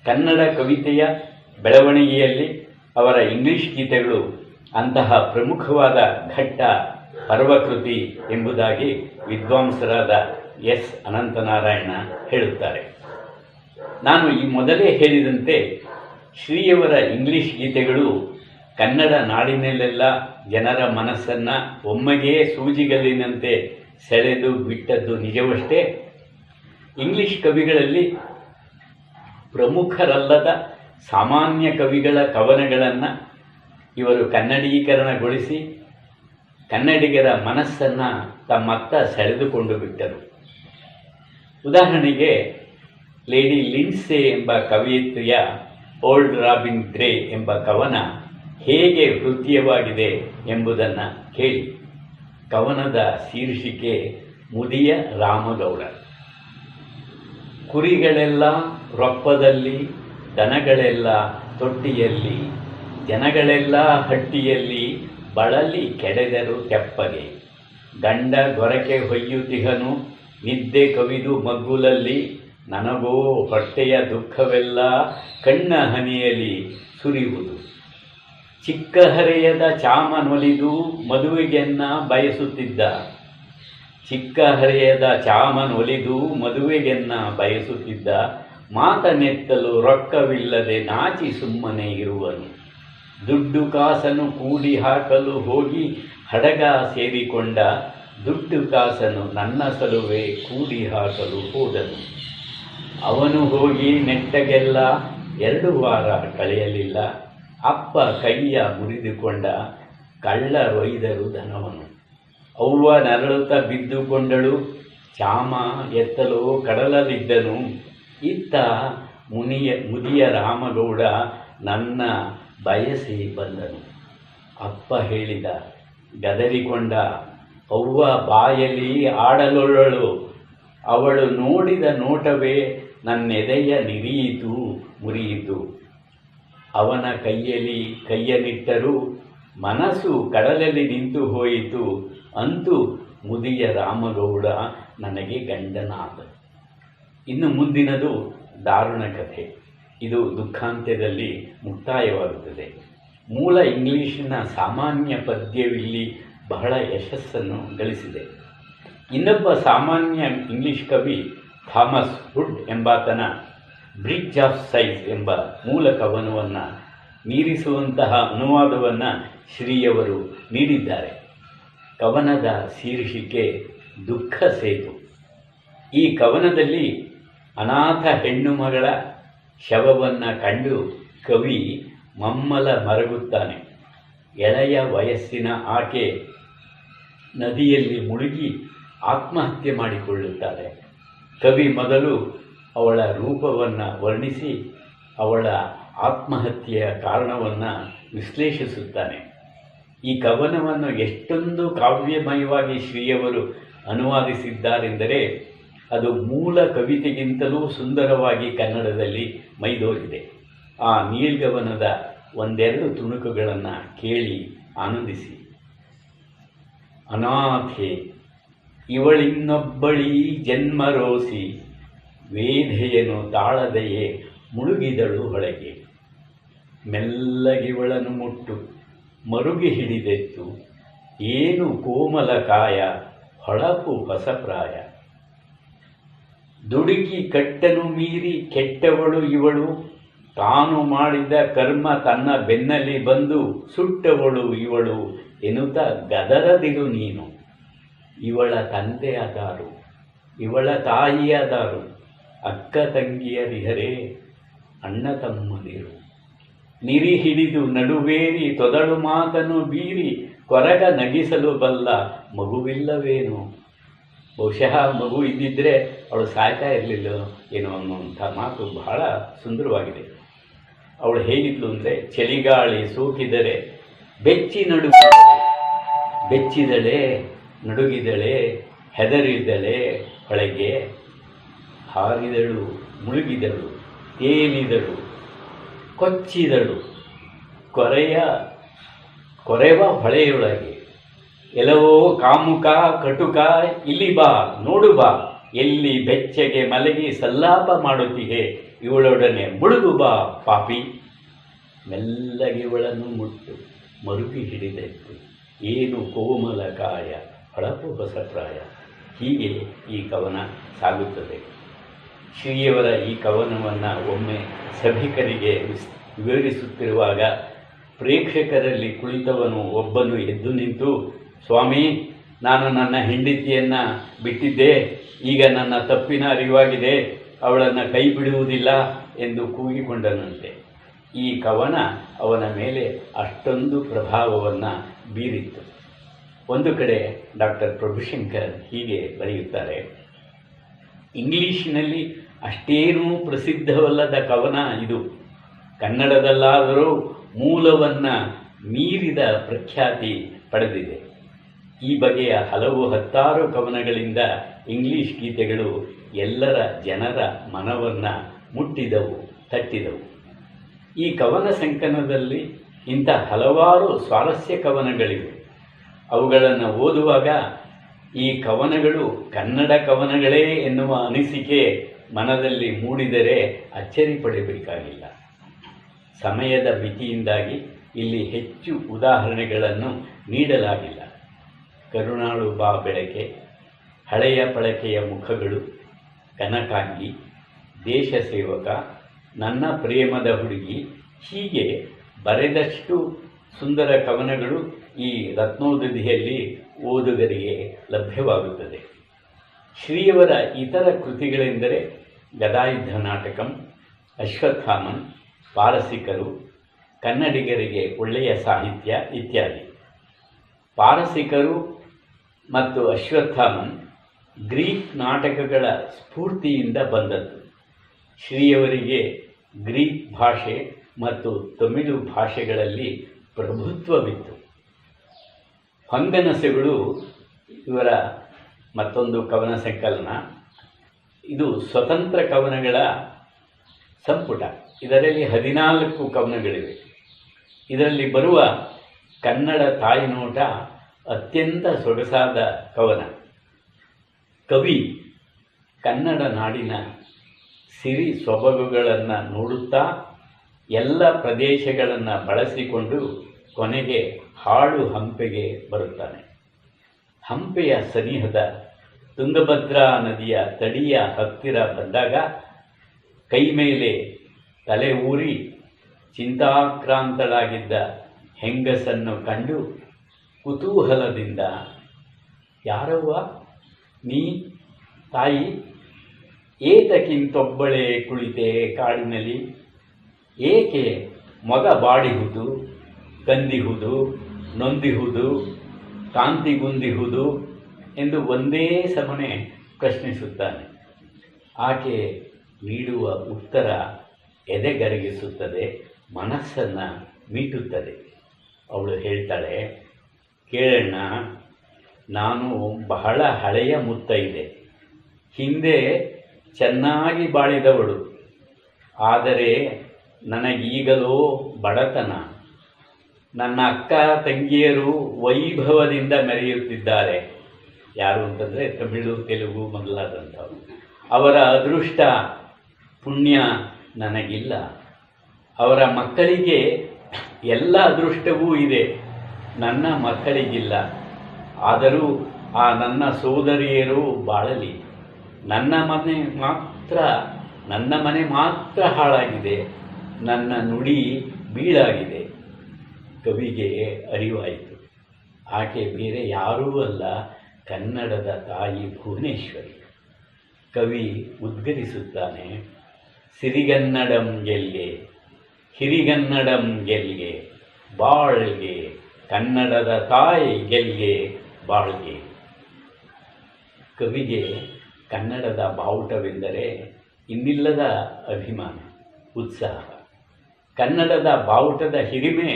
ಕನ್ನಡ ಕವಿತೆಯ ಬೆಳವಣಿಗೆಯಲ್ಲಿ ಅವರ ಇಂಗ್ಲಿಷ್ ಗೀತೆಗಳು ಅಂತಹ ಪ್ರಮುಖವಾದ ಘಟ್ಟ ಪರ್ವಕೃತಿ ಎಂಬುದಾಗಿ ವಿದ್ವಾಂಸರಾದ S. ಅನಂತನಾರಾಯಣ ಹೇಳುತ್ತಾರೆ. ನಾನು ಈ ಮೊದಲೇ ಹೇಳಿದಂತೆ ಶ್ರೀಯವರ ಇಂಗ್ಲಿಷ್ ಗೀತೆಗಳು ಕನ್ನಡ ನಾಡಿನಲ್ಲೆಲ್ಲ ಜನರ ಮನಸ್ಸನ್ನು ಒಮ್ಮೆಗೇ ಸೂಜಿಗಲ್ಲಿನಂತೆ ಸೆಳೆದು ಬಿಟ್ಟದ್ದು ನಿಜವಷ್ಟೇ. ಇಂಗ್ಲಿಷ್ ಕವಿಗಳಲ್ಲಿ ಪ್ರಮುಖರಲ್ಲದ ಸಾಮಾನ್ಯ ಕವಿಗಳ ಕವನಗಳನ್ನು ಇವರು ಕನ್ನಡೀಕರಣಗೊಳಿಸಿ ಕನ್ನಡಿಗರ ಮನಸ್ಸನ್ನು ತಮ್ಮತ್ತ ಸೆಳೆದುಕೊಂಡು ಬಿಟ್ಟರು. ಉದಾಹರಣೆಗೆ ಲೇಡಿ ಲಿಂಡ್ಸೆ ಎಂಬ ಕವಯಿತ್ರಿಯ ಓಲ್ಡ್ ರಾಬಿನ್ ಗ್ರೇ ಎಂಬ ಕವನ ಹೇಗೆ ಹೃದಯವಾಗಿದೆ ಎಂಬುದನ್ನು ಕೇಳಿ. ಕವನದ ಶೀರ್ಷಿಕೆ ಮುದಿಯ ರಾಮಗೌಡ. ಕುರಿಗಳೆಲ್ಲ ರೊಪ್ಪದಲ್ಲಿ, ದನಗಳೆಲ್ಲ ತೊಟ್ಟಿಯಲ್ಲಿ, ಜನಗಳೆಲ್ಲ ಹಟ್ಟಿಯಲ್ಲಿ, ಬಳಲಿ ಕೆಡೆದರು ತೆಪ್ಪಗೆ. ಗಂಡ ಗೊರಕೆ ಹೊಯ್ಯುತಿಹನು ನಿದ್ದೆ ಕವಿದು ಮಗ್ಗುಲಲ್ಲಿ, ನನಗೋ ಹೊಟ್ಟೆಯ ದುಃಖವೆಲ್ಲ ಕಣ್ಣ ಹನಿಯಲಿ ಸುರಿಯುವುದು. ಚಿಕ್ಕ ಹರೆಯದ ಚಾಮನೊಲಿದು ಮದುವೆಗೆನ್ನ ಬಯಸುತ್ತಿದ್ದ, ಚಿಕ್ಕ ಹರೆಯದ ಚಾಮನೊಲಿದು ಮದುವೆಗೆನ್ನ ಬಯಸುತ್ತಿದ್ದ, ಮಾತನೆತ್ತಲು ರೊಕ್ಕವಿಲ್ಲದೆ ನಾಚಿ ಸುಮ್ಮನೆ ಇರುವನು. ದುಡ್ಡು ಕಾಸನ್ನು ಕೂಡಿ ಹಾಕಲು ಹೋಗಿ ಹಡಗ ಸೇರಿಕೊಂಡ, ದುಡ್ಡು ಕಾಸನ್ನು ನನ್ನ ಸಲುವೆ ಕೂಡಿ ಹಾಕಲು ಹೋದನು. ಅವನು ಹೋಗಿ ನೆಟ್ಟಗೆಲ್ಲ 2 ವಾರ ಕಳೆಯಲಿಲ್ಲ, ಅಪ್ಪ ಕೈಯ ಮುರಿದುಕೊಂಡ, ಕಳ್ಳರೊಯ್ದರು ಧನವನು. ಅವ್ವ ನರಳುತ್ತ ಬಿದ್ದುಕೊಂಡಳು, ಚಾಮ ಎತ್ತಲು ಕಡಲಲ್ಲಿದ್ದನು. ಇತ್ತ ಮುದಿಯ ರಾಮಗೌಡ ನನ್ನ ಬಯಸಿ ಬಂದನು. ಅಪ್ಪ ಹೇಳಿದ, ಗದರಿಕೊಂಡ, ಅವ್ವ ಬಾಯಲ್ಲಿ ಆಡಲೊಳ್ಳಳು. ಅವಳು ನೋಡಿದ ನೋಟವೇ ನನ್ನೆದೆಯ ನಿರಿಯಿತು ಮುರಿಯಿತು. ಅವನ ಕೈಯಲ್ಲಿ ಕೈಯನ್ನಿಟ್ಟರೂ ಮನಸ್ಸು ಕಡಲಲ್ಲಿ ನಿಂತು ಹೋಯಿತು. ಅಂತೂ ಮುದಿಯ ರಾಮಗೌಡ ನನಗೆ ಗಂಡನಾದ. ಇನ್ನು ಮುಂದಿನದು ದಾರುಣ ಕಥೆ. ಇದು ದುಃಖಾಂತ್ಯದಲ್ಲಿ ಮುಕ್ತಾಯವಾಗುತ್ತದೆ. ಮೂಲ ಇಂಗ್ಲೀಷಿನ ಸಾಮಾನ್ಯ ಪದ್ಯವಿಲ್ಲಿ ಬಹಳ ಯಶಸ್ಸನ್ನು ಗಳಿಸಿದೆ. ಇನ್ನೊಬ್ಬ ಸಾಮಾನ್ಯ ಇಂಗ್ಲಿಷ್ ಕವಿ ಥಾಮಸ್ ಹುಡ್ ಎಂಬಾತನ ಬ್ರಿಡ್ಜ್ ಆಫ್ ಸೈಸ್ ಎಂಬ ಮೂಲ ಕವನವನ್ನು ಮೀರಿಸುವಂತಹ ಅನುವಾದವನ್ನು ಶ್ರೀಯವರು ನೀಡಿದ್ದಾರೆ. ಕವನದ ಶೀರ್ಷಿಕೆ ದುಃಖ ಸೇತು. ಈ ಕವನದಲ್ಲಿ ಅನಾಥ ಹೆಣ್ಣು ಮಗಳ ಶವವನ್ನು ಕಂಡು ಕವಿ ಮಮ್ಮಲ ಮರಗುತ್ತಾನೆ. ಎಳೆಯ ವಯಸ್ಸಿನ ಆಕೆ ನದಿಯಲ್ಲಿ ಮುಳುಗಿ ಆತ್ಮಹತ್ಯೆ ಮಾಡಿಕೊಳ್ಳುತ್ತಾರೆ. ಕವಿ ಮೊದಲು ಅವಳ ರೂಪವನ್ನು ವರ್ಣಿಸಿ ಅವಳ ಆತ್ಮಹತ್ಯೆಯ ಕಾರಣವನ್ನು ವಿಶ್ಲೇಷಿಸುತ್ತಾನೆ. ಈ ಕವನವನ್ನು ಎಷ್ಟೊಂದು ಕಾವ್ಯಮಯವಾಗಿ ಶ್ರೀಯವರು ಅನುವಾದಿಸಿದ್ದಾರೆಂದರೆ ಅದು ಮೂಲ ಕವಿತೆಗಿಂತಲೂ ಸುಂದರವಾಗಿ ಕನ್ನಡದಲ್ಲಿ ಮೈದೋರಿದೆ. ಆ ನೀಳ್ಗವನದ ಒಂದೆರಡು ತುಣುಕುಗಳನ್ನು ಕೇಳಿ ಆನಂದಿಸಿ. ಅನಾಥೆ ಇವಳಿನ್ನೊಬ್ಬಳೀ ಜನ್ಮರೋಸಿ, ವೇಧೆಯನು ತಾಳದೆಯೇ ಮುಳುಗಿದಳು ಹೊಳೆಗೆ. ಮೆಲ್ಲಗಿವಳನು ಮುಟ್ಟು ಮರುಗಿ ಹಿಡಿದೆತ್ತು, ಏನು ಕೋಮಲ ಕಾಯ ಹೊಳಪು ಹೊಸಪ್ರಾಯ. ದುಡುಕಿ ಕಟ್ಟನು ಮೀರಿ ಕೆಟ್ಟವಳು ಇವಳು, ತಾನು ಮಾಡಿದ ಕರ್ಮ ತನ್ನ ಬೆನ್ನಲ್ಲಿ ಬಂದು ಸುಟ್ಟವಳು ಇವಳು ಎನ್ನುತ್ತ ಗದರದಿರು ನೀನು. ಇವಳ ತಂದೆಯಾದಾರು, ಇವಳ ತಾಯಿಯಾದಾರು, ಅಕ್ಕ ತಂಗಿಯರಿಹರೇ ಅಣ್ಣ ತಮ್ಮದಿರು. ನಿರಿ ಹಿಡಿದು ನಡುವೇರಿ ತೊದಳು ಮಾತನು ಬೀರಿ, ಕೊರಗ ನಗಿಸಲು ಬಲ್ಲ ಮಗುವಿಲ್ಲವೇನು. ಬಹುಶಃ ಮಗು ಇದ್ದಿದ್ದರೆ ಅವಳು ಸಾಯ್ತಾ ಇರಲಿಲ್ಲ ಏನೋ ಅನ್ನುವಂಥ ಮಾತು ಬಹಳ ಸುಂದರವಾಗಿದೆ. ಅವಳು ಹೇಗಿದ್ಲು ಅಂದರೆ, ಚಳಿಗಾಳಿ ಸೋಕಿದರೆ ಬೆಚ್ಚಿ ಬೆಚ್ಚಿದಳೆ, ನಡುಗಿದಳೆ, ಹೆದರಿದಳೆ, ಹೊಳೆಗೆ ಹಾರಿದಳು, ಮುಳುಗಿದಳು, ತೇಲಿದಳು, ಕೊಚ್ಚಿದಳು, ಕೊರೆವ ಹೊಳೆಯೊಳಗೆ. ಎಲ್ಲವೋ ಕಾಮುಕ ಕಟುಕ ಇಲ್ಲಿ ಬಾ ನೋಡು ಬಾ, ಎಲ್ಲಿ ಬೆಚ್ಚಗೆ ಮಲಗಿ ಸಲ್ಲಾಪ ಮಾಡುತ್ತಿಗೆ, ಇವಳೊಡನೆ ಮುಳುಗು ಬಾ ಪಾಪಿ. ಮೆಲ್ಲಗಿವಳನ್ನು ಮುಟ್ಟು ಮರುಗಿ ಹಿಡಿದೆತ್ತು, ಏನು ಕೋಮಲ ಕಾಯ ಹೊಳಪು ಹೊಸ ಪ್ರಾಯ. ಹೀಗೆ ಈ ಕವನ ಸಾಗುತ್ತದೆ. ಶ್ರೀಯವರ ಈ ಕವನವನ್ನು ಒಮ್ಮೆ ಸಭಿಕರಿಗೆ ವಿವರಿಸುತ್ತಿರುವಾಗ ಪ್ರೇಕ್ಷಕರಲ್ಲಿ ಕುಳಿತವನು ಒಬ್ಬನು ಎದ್ದು ನಿಂತು, ಸ್ವಾಮಿ, ನಾನು ನನ್ನ ಹೆಂಡತಿಯನ್ನು ಬಿಟ್ಟಿದ್ದೆ, ಈಗ ನನ್ನ ತಪ್ಪಿನ ಅರಿವಾಗಿದೆ, ಅವಳನ್ನು ಕೈ ಬಿಡುವುದಿಲ್ಲ ಎಂದು ಕೂಗಿಕೊಂಡನಂತೆ. ಈ ಕವನ ಅವನ ಮೇಲೆ ಅಷ್ಟೊಂದು ಪ್ರಭಾವವನ್ನು ಬೀರಿತ್ತು. ಒಂದು ಕಡೆ ಡಾಕ್ಟರ್ ಪ್ರಭುಶಂಕರ್ ಹೀಗೆ ಬರೆಯುತ್ತಾರೆ, ಇಂಗ್ಲಿಷಿನಲ್ಲಿ ಅಷ್ಟೇನೂ ಪ್ರಸಿದ್ಧವಲ್ಲದ ಕವನ ಇದು. ಕನ್ನಡದಲ್ಲಾದರೂ ಮೂಲವನ್ನು ಮೀರಿದ ಪ್ರಖ್ಯಾತಿ ಪಡೆದಿದೆ. ಈ ಬಗೆಯ ಹಲವು ಹತ್ತಾರು ಕವನಗಳಿಂದ ಇಂಗ್ಲಿಷ್ ಗೀತೆಗಳು ಎಲ್ಲರ ಜನರ ಮನವನ್ನು ಮುಟ್ಟಿದವು, ತಟ್ಟಿದವು. ಈ ಕವನ ಸಂಕಲನದಲ್ಲಿ ಇಂಥ ಹಲವಾರು ಸ್ವಾರಸ್ಯ ಕವನಗಳಿವೆ. ಅವುಗಳನ್ನು ಓದುವಾಗ ಈ ಕವನಗಳು ಕನ್ನಡ ಕವನಗಳೇ ಎನ್ನುವ ಅನಿಸಿಕೆ ಮನದಲ್ಲಿ ಮೂಡಿದರೆ ಅಚ್ಚರಿ ಪಡಬೇಕಾಗಿಲ್ಲ. ಸಮಯದ ಮಿತಿಯಿಂದಾಗಿ ಇಲ್ಲಿ ಹೆಚ್ಚು ಉದಾಹರಣೆಗಳನ್ನು ನೀಡಲಾಗಿಲ್ಲ. ಕರುಣಾಳು ಬಾ ಬೆಳಕೆ, ಹಳೆಯ ಪಳಕೆಯ ಮುಖಗಳು, ಕನಕಾಂಗಿ, ದೇಶ ಸೇವಕ, ನನ್ನ ಪ್ರೇಮದ ಹುಡುಗಿ, ಹೀಗೆ ಬರೆದಷ್ಟು ಸುಂದರ ಕವನಗಳು ಈ ರತ್ನೋದಧಿಯಲ್ಲಿ ಓದುಗರಿಗೆ ಲಭ್ಯವಾಗುತ್ತದೆ. ಶ್ರೀಯವರ ಇತರ ಕೃತಿಗಳೆಂದರೆ ಗದಾಯುದ್ಧ ನಾಟಕಂ, ಅಶ್ವತ್ಥಾಮನ್, ಪಾರಸಿಕರು, ಕನ್ನಡಿಗರಿಗೆ ಒಳ್ಳೆಯ ಸಾಹಿತ್ಯ ಇತ್ಯಾದಿ. ಪಾರಸಿಕರು ಮತ್ತು ಅಶ್ವತ್ಥಾಮನ್ ಗ್ರೀಕ್ ನಾಟಕಗಳ ಸ್ಫೂರ್ತಿಯಿಂದ ಬಂದದ್ದು. ಶ್ರೀಯವರಿಗೆ ಗ್ರೀಕ್ ಭಾಷೆ ಮತ್ತು ತಮಿಳು ಭಾಷೆಗಳಲ್ಲಿ ಪ್ರಭುತ್ವವಿತ್ತು. ಹೊಂಗನಸೆಗಳು ಇವರ ಮತ್ತೊಂದು ಕವನ ಸಂಕಲನ. ಇದು ಸ್ವತಂತ್ರ ಕವನಗಳ ಸಂಪುಟ. ಇದರಲ್ಲಿ 14 ಕವನಗಳಿವೆ. ಇದರಲ್ಲಿ ಬರುವ ಕನ್ನಡ ತಾಯಿನೋಟ ಅತ್ಯಂತ ಸೊಗಸಾದ ಕವನ. ಕವಿ ಕನ್ನಡ ನಾಡಿನ ಸಿರಿ ಸೊಬಗುಗಳನ್ನು ನೋಡುತ್ತಾ ಎಲ್ಲ ಪ್ರದೇಶಗಳನ್ನು ಬಳಸಿಕೊಂಡು ಕೊನೆಗೆ ಹಾಳು ಹಂಪೆಗೆ ಬರುತ್ತಾನೆ. ಹಂಪೆಯ ಸನಿಹದ ತುಂಗಭದ್ರಾ ನದಿಯ ತಡಿಯ ಹತ್ತಿರ ಬಂದಾಗ ಕೈ ಮೇಲೆ ತಲೆ ಊರಿ ಚಿಂತಾಕ್ರಾಂತಳಾಗಿದ್ದ ಹೆಂಗಸನ್ನು ಕಂಡು ಕುತೂಹಲದಿಂದ, ಯಾರವ್ವ ನೀ ತಾಯಿ, ಏತಕ್ಕಿಂತೊಬ್ಬಳೇ ಕುಳಿತೆ ಕಾಡಿನಲ್ಲಿ, ಏಕೆ ಮೊಗ ಬಾಡಿಹುದು, ಕಂದಿಹುದು, ನೊಂದಿಹುದು, ಕಾಂತಿಗುಂದಿಹುದು ಎಂದು ಒಂದೇ ಸಮನೆ ಪ್ರಶ್ನಿಸುತ್ತಾನೆ. ಆಕೆ ನೀಡುವ ಉತ್ತರ ಎದೆಗರಗಿಸುತ್ತದೆ, ಮನಸ್ಸನ್ನು ಮೀಟುತ್ತದೆ. ಅವಳು ಹೇಳ್ತಾಳೆ, ಕೇಳಣ್ಣ, ನಾನು ಬಹಳ ಹಳೆಯ ಮುತ್ತೈದೆ, ಹಿಂದೆ ಚೆನ್ನಾಗಿ ಬಾಳಿದವಳು. ಆದರೆ ನನಗೀಗಲೂ ಬಡತನ. ನನ್ನ ಅಕ್ಕ ತಂಗಿಯರು ವೈಭವದಿಂದ ಮೆರೆಯುತ್ತಿದ್ದಾರೆ. ಯಾರು ಅಂತಂದರೆ ತಮಿಳು, ತೆಲುಗು ಮೊದಲಾದಂಥವು. ಅವರ ಅದೃಷ್ಟ ಪುಣ್ಯ ನನಗಿಲ್ಲ. ಅವರ ಮಕ್ಕಳಿಗೆ ಎಲ್ಲ ಅದೃಷ್ಟವೂ ಇದೆ, ನನ್ನ ಮಕ್ಕಳಿಗಿಲ್ಲ. ಆದರೂ ಆ ನನ್ನ ಸೋದರಿಯರು ಬಾಳಲಿ. ನನ್ನ ಮನೆ ಮಾತ್ರ ಹಾಳಾಗಿದೆ, ನನ್ನ ನುಡಿ ಬೀಳಾಗಿದೆ. ಕವಿಗೆ ಅರಿವಾಯಿತು, ಆಕೆ ಬೇರೆ ಯಾರೂ ಅಲ್ಲ, ಕನ್ನಡದ ತಾಯಿ ಭುವನೇಶ್ವರಿ. ಕವಿ ಉದ್ಗರಿಸುತ್ತಾನೆ, ಸಿರಿಗನ್ನಡಂ ಗೆಲ್ಗೆ, ಹಿರಿಗನ್ನಡಂ ಗೆಲ್ಗೆ, ಬಾಳ್ಗೆ, ಕನ್ನಡದ ತಾಯಿ ಗೆಲ್ಗೆ, ಬಾಳ್ಗೆ. ಕವಿಗೆ ಕನ್ನಡದ ಬಾವುಟವೆಂದರೆ ಇನ್ನಿಲ್ಲದ ಅಭಿಮಾನ, ಉತ್ಸಾಹ. ಕನ್ನಡದ ಬಾವುಟದ ಹಿರಿಮೆ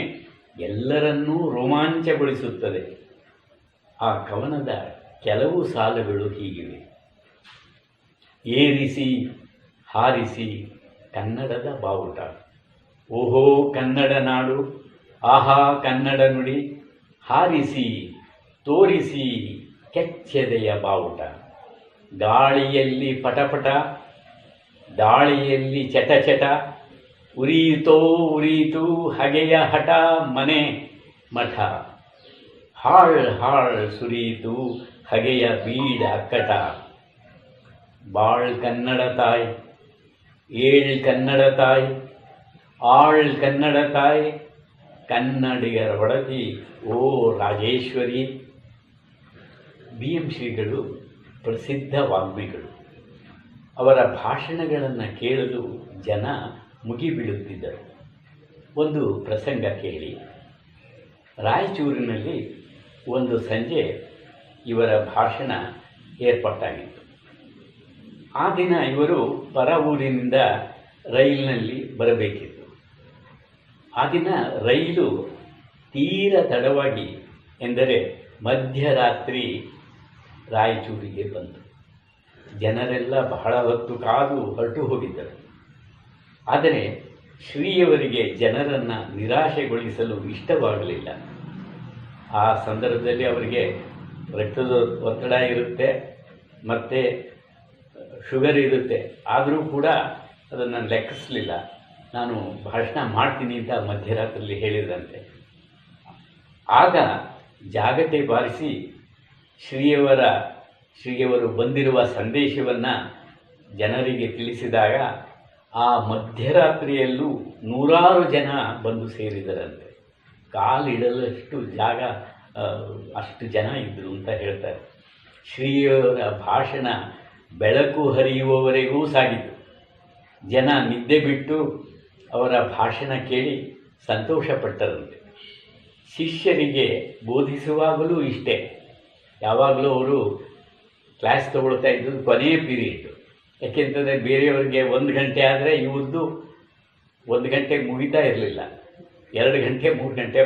ಎಲ್ಲರನ್ನೂ ರೋಮಾಂಚಗೊಳಿಸುತ್ತದೆ. ಆ ಕವನದ ಕೆಲವು ಸಾಲುಗಳು ಹೀಗಿವೆ. ಏರಿಸಿ ಹಾರಿಸಿ ಕನ್ನಡದ ಬಾವುಟ, ಓಹೋ ಕನ್ನಡ ನಾಡು, ಆಹಾ ಕನ್ನಡ ನುಡಿ, ಹಾರಿಸಿ ತೋರಿಸಿ ಕೆಚ್ಚೆದೆಯ ಬಾವುಟ. ಗಾಳಿಯಲ್ಲಿ ಪಟಪಟ, ದಾಳಿಯಲ್ಲಿ ಚಟಚಟ, ಉರಿಯಿತೋ ಉರಿಯಿತು ಹಗೆಯ ಹಠ ಮನೆ ಮಠ. ಹಾಳ್ ಸುರಿಯಿತು ಹಗೆಯ ಬೀಡ ಕಟ. ಬಾಳ್ ಕನ್ನಡ ತಾಯ್, ಏಳ್ ಕನ್ನಡ ತಾಯ್, ಆಳ್ ಕನ್ನಡ ತಾಯ್, ಕನ್ನಡಿಗರ ಒಡತಿ ಓ ರಾಜೇಶ್ವರಿ. BM ಶ್ರೀಗಳು ಪ್ರಸಿದ್ಧ ವಾಗ್ಮಿಗಳು. ಅವರ ಭಾಷಣಗಳನ್ನು ಕೇಳಲು ಜನ ಮುಗಿಬೀಳುತ್ತಿದ್ದರು. ಒಂದು ಪ್ರಸಂಗ ಕೇಳಿ. ರಾಯಚೂರಿನಲ್ಲಿ ಒಂದು ಸಂಜೆ ಇವರ ಭಾಷಣ ಏರ್ಪಾಟಾಗಿತ್ತು. ಆ ದಿನ ಇವರು ಪರ ಊರಿನಿಂದ ರೈಲಿನಲ್ಲಿ ಬರಬೇಕಿತ್ತು. ಆ ದಿನ ರೈಲು ತೀರ ತಡವಾಗಿ, ಎಂದರೆ ಮಧ್ಯರಾತ್ರಿ ರಾಯಚೂರಿಗೆ ಬಂತು. ಜನರೆಲ್ಲ ಬಹಳ ಹೊತ್ತು ಕಾದು ಹೊರಟು ಹೋಗಿದ್ದರು. ಆದರೆ ಶ್ರೀಯವರಿಗೆ ಜನರನ್ನು ನಿರಾಶೆಗೊಳಿಸಲು ಇಷ್ಟವಾಗಲಿಲ್ಲ. ಆ ಸಂದರ್ಭದಲ್ಲಿ ಅವರಿಗೆ ರಕ್ತದ ಒತ್ತಡ ಇರುತ್ತೆ, ಮತ್ತು ಶುಗರ್ ಇರುತ್ತೆ. ಆದರೂ ಕೂಡ ಅದನ್ನು ಲೆಕ್ಕಿಸಲಿಲ್ಲ. ನಾನು ಭಾಷಣ ಮಾಡ್ತೀನಿ ಅಂತ ಮಧ್ಯರಾತ್ರಿಯಲ್ಲಿ ಹೇಳಿದ್ರಂತೆ. ಆಗ ಜಾಗಟೆ ಬಾರಿಸಿ ಶ್ರೀಯವರು ಬಂದಿರುವ ಸಂದೇಶವನ್ನು ಜನರಿಗೆ ತಿಳಿಸಿದಾಗ ಆ ಮಧ್ಯರಾತ್ರಿಯಲ್ಲೂ ನೂರಾರು ಜನ ಬಂದು ಸೇರಿದರಂತೆ. ಕಾಲಿಡಲಷ್ಟು ಜಾಗ, ಅಷ್ಟು ಜನ ಇದ್ದರು ಅಂತ ಹೇಳ್ತಾರೆ. ಶ್ರೀಯವರ ಭಾಷಣ ಬೆಳಕು ಹರಿಯುವವರೆಗೂ ಸಾಗಿತು. ಜನ ನಿದ್ದೆ ಬಿಟ್ಟು ಅವರ ಭಾಷಣ ಕೇಳಿ ಸಂತೋಷಪಟ್ಟರಂತೆ. ಶಿಷ್ಯರಿಗೆ ಬೋಧಿಸುವಾಗಲೂ ಇಷ್ಟೇ. ಯಾವಾಗಲೂ ಅವರು ಕ್ಲಾಸ್ ತಗೊಳ್ತಾ ಇದ್ದದ್ದು ಕೊನೆಯ ಪೀರಿಯಡ್. ಯಾಕೆಂತಂದರೆ ಬೇರೆಯವರಿಗೆ 1 ಗಂಟೆ ಆದರೆ ಇವ್ರದ್ದು 1 ಗಂಟೆಗೆ ಮುಗಿತಾ ಇರಲಿಲ್ಲ. 2 ಗಂಟೆ 3 ಗಂಟೆ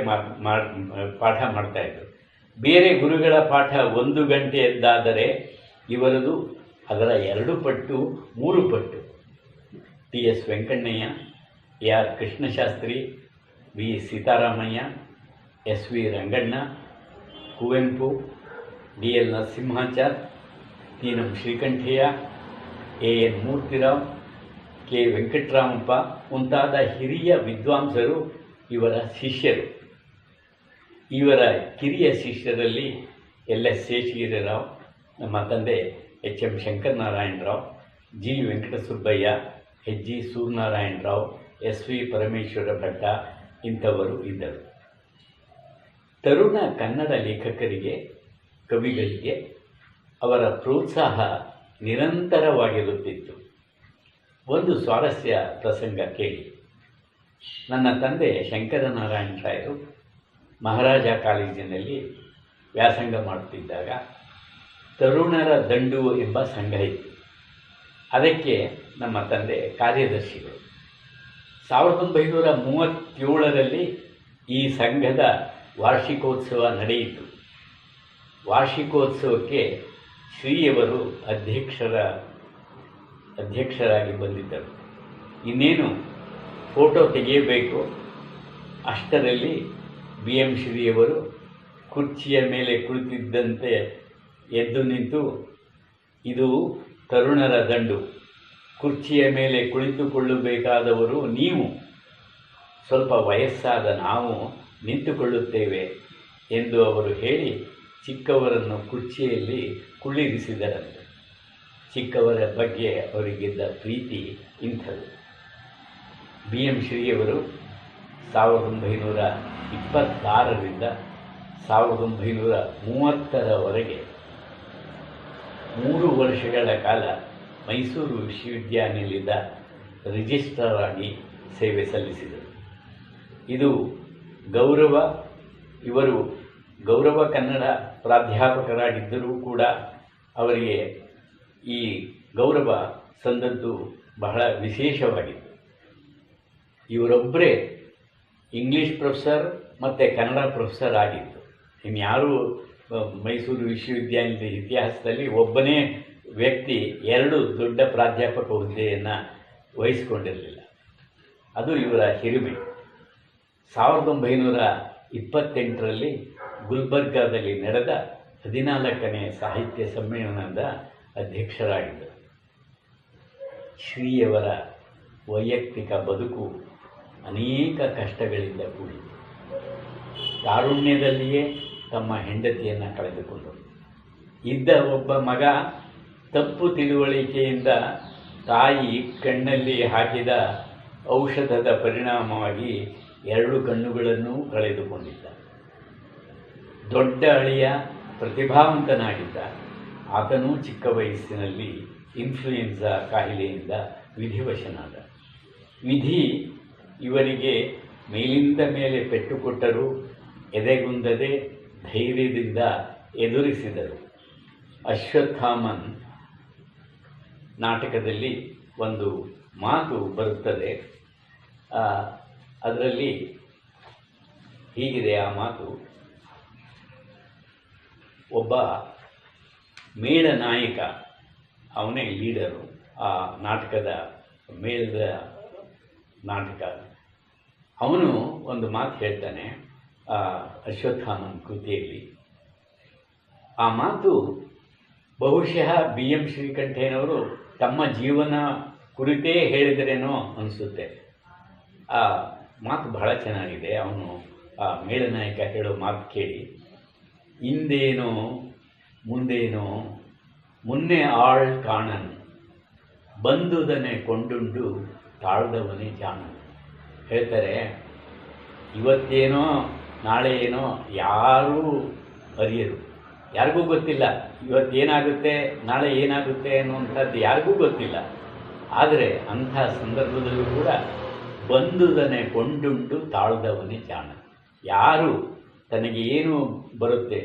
ಪಾಠ ಮಾಡ್ತಾಯಿದ್ರು. ಬೇರೆ ಗುರುಗಳ ಪಾಠ 1 ಗಂಟೆಯದ್ದಾದರೆ ಇವರದು ಅದರ 2 ಪಟ್ಟು 3 ಪಟ್ಟು. TS Venkannaiah, AR Krishnashastri, VS Seetharamaiah, SV Ranganna, Kuvempu, DL Narasimhachar, Teenam Srikantaiah, AN Moorthy Rao, K Venkataramappa ಮುಂತಾದ ಹಿರಿಯ ವಿದ್ವಾಂಸರು ಇವರ ಶಿಷ್ಯರು. ಇವರ ಕಿರಿಯ ಶಿಷ್ಯರಲ್ಲಿ LS ಶೇಷಗಿರಿರಾವ್, ನಮ್ಮ ತಂದೆ HM ಶಂಕರನಾರಾಯಣರಾವ್, G Venkatasubbaiah, HG ಸೂರ್ಯನಾರಾಯಣರಾವ್, SV Parameshwara Bhatta ಇಂಥವರು ಇದ್ದರು. ತರುಣ ಕನ್ನಡ ಲೇಖಕರಿಗೆ, ಕವಿಗಳಿಗೆ ಅವರ ಪ್ರೋತ್ಸಾಹ ನಿರಂತರವಾಗಿರುತ್ತಿತ್ತು. ಒಂದು ಸ್ವಾರಸ್ಯ ಪ್ರಸಂಗ ಕೇಳಿ. ನನ್ನ ತಂದೆ ಶಂಕರನಾರಾಯಣ ರಾಯರು ಮಹಾರಾಜ ಕಾಲೇಜಿನಲ್ಲಿ ವ್ಯಾಸಂಗ ಮಾಡುತ್ತಿದ್ದಾಗ ತರುಣರ ದಂಡು ಎಂಬ ಸಂಘ ಇತ್ತು. ಅದಕ್ಕೆ ನಮ್ಮ ತಂದೆ ಕಾರ್ಯದರ್ಶಿಗಳು. 1937ರಲ್ಲಿ ಈ ಸಂಘದ ವಾರ್ಷಿಕೋತ್ಸವ ನಡೆಯಿತು. ವಾರ್ಷಿಕೋತ್ಸವಕ್ಕೆ ಶ್ರೀಯವರು ಅಧ್ಯಕ್ಷರಾಗಿ ಬಂದಿದ್ದರು. ಇನ್ನೇನು ಫೋಟೋ ತೆಗೆಯಬೇಕು. ಅಷ್ಟರಲ್ಲಿ BM ಶ್ರೀಯವರು ಕುರ್ಚಿಯ ಮೇಲೆ ಕುಳಿತಿದ್ದಂತೆ ಎದ್ದು ನಿಂತು, ಇದು ತರುಣರ ದಂಡು, ಕುರ್ಚಿಯ ಮೇಲೆ ಕುಳಿತುಕೊಳ್ಳಬೇಕಾದವರು ನೀವು, ಸ್ವಲ್ಪ ವಯಸ್ಸಾದ ನಾವು ನಿಂತುಕೊಳ್ಳುತ್ತೇವೆ ಎಂದು ಅವರು ಹೇಳಿ ಚಿಕ್ಕವರನ್ನು ಕುರ್ಚಿಯಲ್ಲಿ ಕುಳ್ಳಿರಿಸಿದರಂತೆ. ಚಿಕ್ಕವರ ಬಗ್ಗೆ ಅವರಿಗಿದ್ದ ಪ್ರೀತಿ ಇಂಥದ್ದು. BM ಶ್ರೀಯವರು 1926ರಿಂದ 1930ರವರೆಗೆ 3 ವರ್ಷಗಳ ಕಾಲ ಮೈಸೂರು ವಿಶ್ವವಿದ್ಯಾನಿಲಯದ ರಿಜಿಸ್ಟ್ರಾರ್ ಆಗಿ ಸೇವೆ ಸಲ್ಲಿಸಿದರು. ಇದು ಇವರು ಗೌರವ ಕನ್ನಡ ಪ್ರಾಧ್ಯಾಪಕರಾಗಿದ್ದರೂ ಕೂಡ ಅವರಿಗೆ ಈ ಗೌರವ ಸಂದದ್ದು ಬಹಳ ವಿಶೇಷವಾಗಿತ್ತು. ಇವರೊಬ್ಬರೇ ಇಂಗ್ಲೀಷ್ ಪ್ರೊಫೆಸರ್ ಮತ್ತು ಕನ್ನಡ ಪ್ರೊಫೆಸರ್ ಆಗಿತ್ತು. ಇನ್ಯಾರೂ ಮೈಸೂರು ವಿಶ್ವವಿದ್ಯಾನಿಲಯದ ಇತಿಹಾಸದಲ್ಲಿ ಒಬ್ಬನೇ ವ್ಯಕ್ತಿ 2 ದೊಡ್ಡ ಪ್ರಾಧ್ಯಾಪಕ ಹುದ್ದೆಯನ್ನು ವಹಿಸಿಕೊಂಡಿರಲಿಲ್ಲ. ಅದು ಇವರ ಹಿರಿಮೆ. 1928ರಲ್ಲಿ ಗುಲ್ಬರ್ಗಾದಲ್ಲಿ ನಡೆದ 14ನೇ ಸಾಹಿತ್ಯ ಸಮ್ಮೇಳನದ ಅಧ್ಯಕ್ಷರಾಗಿದ್ದರು. ಶ್ರೀಯವರ ವೈಯಕ್ತಿಕ ಬದುಕು ಅನೇಕ ಕಷ್ಟಗಳಿಂದ ಕೂಡಿತು. ತಾರುಣ್ಯದಲ್ಲಿಯೇ ತಮ್ಮ ಹೆಂಡತಿಯನ್ನು ಕಳೆದುಕೊಂಡರು. ಇದ್ದ ಒಬ್ಬ ಮಗ ತಪ್ಪು ತಿಳುವಳಿಕೆಯಿಂದ ತಾಯಿ ಕಣ್ಣಲ್ಲಿ ಹಾಕಿದ ಔಷಧದ ಪರಿಣಾಮವಾಗಿ 2 ಕಣ್ಣುಗಳನ್ನೂ ಕಳೆದುಕೊಂಡಿದ್ದ. ದೊಡ್ಡ ಅಳಿಯ ಪ್ರತಿಭಾವಂತನಾಗಿದ್ದ. ಆತನೂ ಚಿಕ್ಕ ವಯಸ್ಸಿನಲ್ಲಿ ಇನ್ಫ್ಲೂಯೆನ್ಸಾ ಕಾಯಿಲೆಯಿಂದ ವಿಧಿವಶನಾದ. ವಿಧಿ ಇವರಿಗೆ ಮೇಲಿಂದ ಮೇಲೆ ಪೆಟ್ಟು ಕೊಟ್ಟರೂ ಎದೆಗುಂದದೆ ಧೈರ್ಯದಿಂದ ಎದುರಿಸಿದರು. ಅಶ್ವತ್ಥಾಮನ್ ನಾಟಕದಲ್ಲಿ ಒಂದು ಮಾತು ಬರುತ್ತದೆ. ಅದರಲ್ಲಿ ಹೀಗಿದೆ ಆ ಮಾತು: ಒಬ್ಬ ಮೇಳ ನಾಯಕ, ಅವನೇ ಲೀಡರು, ಆ ನಾಟಕದ ಮೇಳದ ನಾಟಕ. ಅವನು ಒಂದು ಮಾತು ಹೇಳ್ತಾನೆ ಅಶ್ವತ್ಥಾಮನ್ ಕೃತಿಯಲ್ಲಿ. ಆ ಮಾತು ಬಹುಶಃ BM ಶ್ರೀಕಂಠಯ್ಯನವರು ತಮ್ಮ ಜೀವನ ಕುರಿತೇ ಹೇಳಿದರೇನೋ ಅನಿಸುತ್ತೆ. ಆ ಮಾತು ಬಹಳ ಚೆನ್ನಾಗಿದೆ. ಅವನು ಆ ಮೇಳನಾಯಕ ಹೇಳೋ ಮಾತು ಕೇಳಿ: ಇಂದೇನೋ ಮುಂದೇನೋ ಮುನ್ನೆ ಆಳ್ ಕಾಣನ್, ಬಂದುದನೆ ಕೊಂಡುಂಡು ತಾಳ್ದವನೇ ಜಾಣನು. ಹೇಳ್ತಾರೆ, ಇವತ್ತೇನೋ ನಾಳೆ ಏನೋ ಯಾರೂ ಅರಿಯರು, ಯಾರಿಗೂ ಗೊತ್ತಿಲ್ಲ. ಇವತ್ತೇನಾಗುತ್ತೆ ನಾಳೆ ಏನಾಗುತ್ತೆ ಅನ್ನುವಂಥದ್ದು ಯಾರಿಗೂ ಗೊತ್ತಿಲ್ಲ. ಆದರೆ ಅಂಥ ಸಂದರ್ಭದಲ್ಲೂ ಕೂಡ ಬಂದುದನೆ ಕೊಂಡುಂಡು ತಾಳ್ದವನೇ ಜಾಣ. ಯಾರು ತನಗೆ ಏನು ಬರುತ್ತೆ,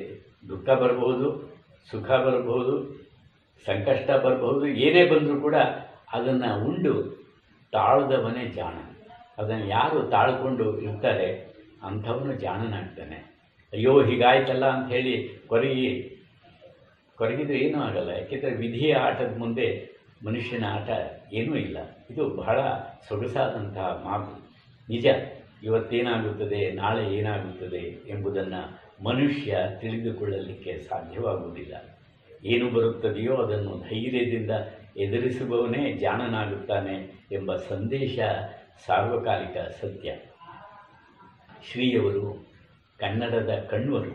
ದುಃಖ ಬರಬಹುದು, ಸುಖ ಬರಬಹುದು, ಸಂಕಷ್ಟ ಬರಬಹುದು, ಏನೇ ಬಂದರೂ ಕೂಡ ಅದನ್ನು ಉಂಡು ತಾಳ್ದವನೇ ಜಾಣ. ಅದನ್ನು ಯಾರು ತಾಳ್ಕೊಂಡು ಇರ್ತಾರೆ ಅಂಥವನು ಜಾಣನಾಗ್ತಾನೆ. ಅಯ್ಯೋ ಹೀಗಾಯ್ತಲ್ಲ ಅಂಥೇಳಿ ಕೊರಗಿದ್ರೆ ಏನೂ ಆಗಲ್ಲ. ಯಾಕೆಂದರೆ ವಿಧಿಯ ಆಟದ ಮುಂದೆ ಮನುಷ್ಯನ ಆಟ ಏನೂ ಇಲ್ಲ. ಇದು ಬಹಳ ಸೊಗಸಾದಂತಹ ಮಾತು. ನಿಜ, ಇವತ್ತೇನಾಗುತ್ತದೆ ನಾಳೆ ಏನಾಗುತ್ತದೆ ಎಂಬುದನ್ನು ಮನುಷ್ಯ ತಿಳಿದುಕೊಳ್ಳಲಿಕ್ಕೆ ಸಾಧ್ಯವಾಗುವುದಿಲ್ಲ. ಏನು ಬರುತ್ತದೆಯೋ ಅದನ್ನು ಧೈರ್ಯದಿಂದ ಎದುರಿಸುವವನೇ ಜಾಣನಾಗುತ್ತಾನೆ ಎಂಬ ಸಂದೇಶ ಸಾರ್ವಕಾಲಿಕ ಸತ್ಯ. ಶ್ರೀಯವರು ಕನ್ನಡದ ಕಣ್ವರು,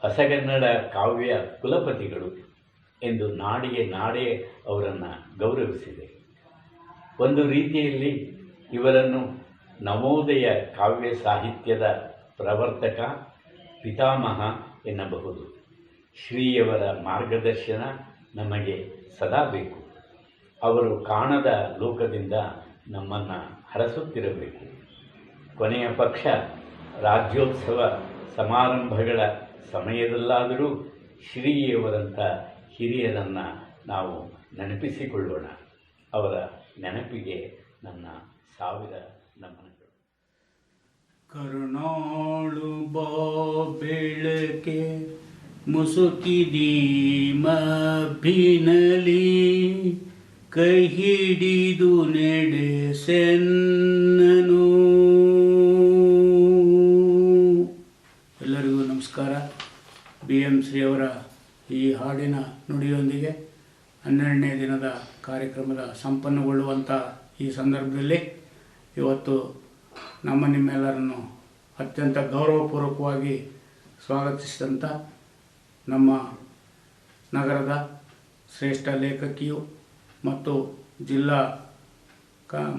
ಹೊಸಗನ್ನಡ ಕಾವ್ಯ ಕುಲಪತಿಗಳು ಎಂದು ನಾಡಿಗೆ ನಾಡೇ ಅವರನ್ನು ಗೌರವಿಸಿದೆ. ಒಂದು ರೀತಿಯಲ್ಲಿ ಇವರನ್ನು ನವೋದಯ ಕಾವ್ಯ ಸಾಹಿತ್ಯದ ಪ್ರವರ್ತಕ, ಪಿತಾಮಹ ಎನ್ನಬಹುದು. ಶ್ರೀಯವರ ಮಾರ್ಗದರ್ಶನ ನಮಗೆ ಸದಾ ಬೇಕು. ಅವರು ಕಾಣದ ಲೋಕದಿಂದ ನಮ್ಮನ್ನು ಹರಸುತ್ತಿರಬೇಕು. ಕೊನೆಯ ಪಕ್ಷ ರಾಜ್ಯೋತ್ಸವ ಸಮಾರಂಭಗಳ ಸಮಯದಲ್ಲಾದರೂ ಶ್ರೀಯವರಂಥ ಹಿರಿಯರನ್ನು ನಾವು ನೆನಪಿಸಿಕೊಳ್ಳೋಣ. ಅವರ ನೆನಪಿಗೆ ನನ್ನ ಸಾವಿರ ನಮನಗಳು. ಕರುಣಾಳು ಬಾ ಬೆಳಕೆ ಮುಸುಕಿದಿ ಮಭಿನಲಿ ಕೈ ಹಿಡಿದು ನಡೆಸೆನ್ನನು. ಎಲ್ಲರಿಗೂ ನಮಸ್ಕಾರ. BM ಶ್ರೀಯವರ ಈ ಹಾಡಿನ ನುಡಿಯೊಂದಿಗೆ 12ನೇ ದಿನದ ಕಾರ್ಯಕ್ರಮದ ಸಂಪನ್ನಗೊಳ್ಳುವಂಥ ಈ ಸಂದರ್ಭದಲ್ಲಿ ಇವತ್ತು ನಿಮ್ಮೆಲ್ಲರನ್ನು ಅತ್ಯಂತ ಗೌರವಪೂರ್ವಕವಾಗಿ ಸ್ವಾಗತಿಸಿದಂಥ ನಮ್ಮ ನಗರದ ಶ್ರೇಷ್ಠ ಲೇಖಕಿಯು ಮತ್ತು ಜಿಲ್ಲಾ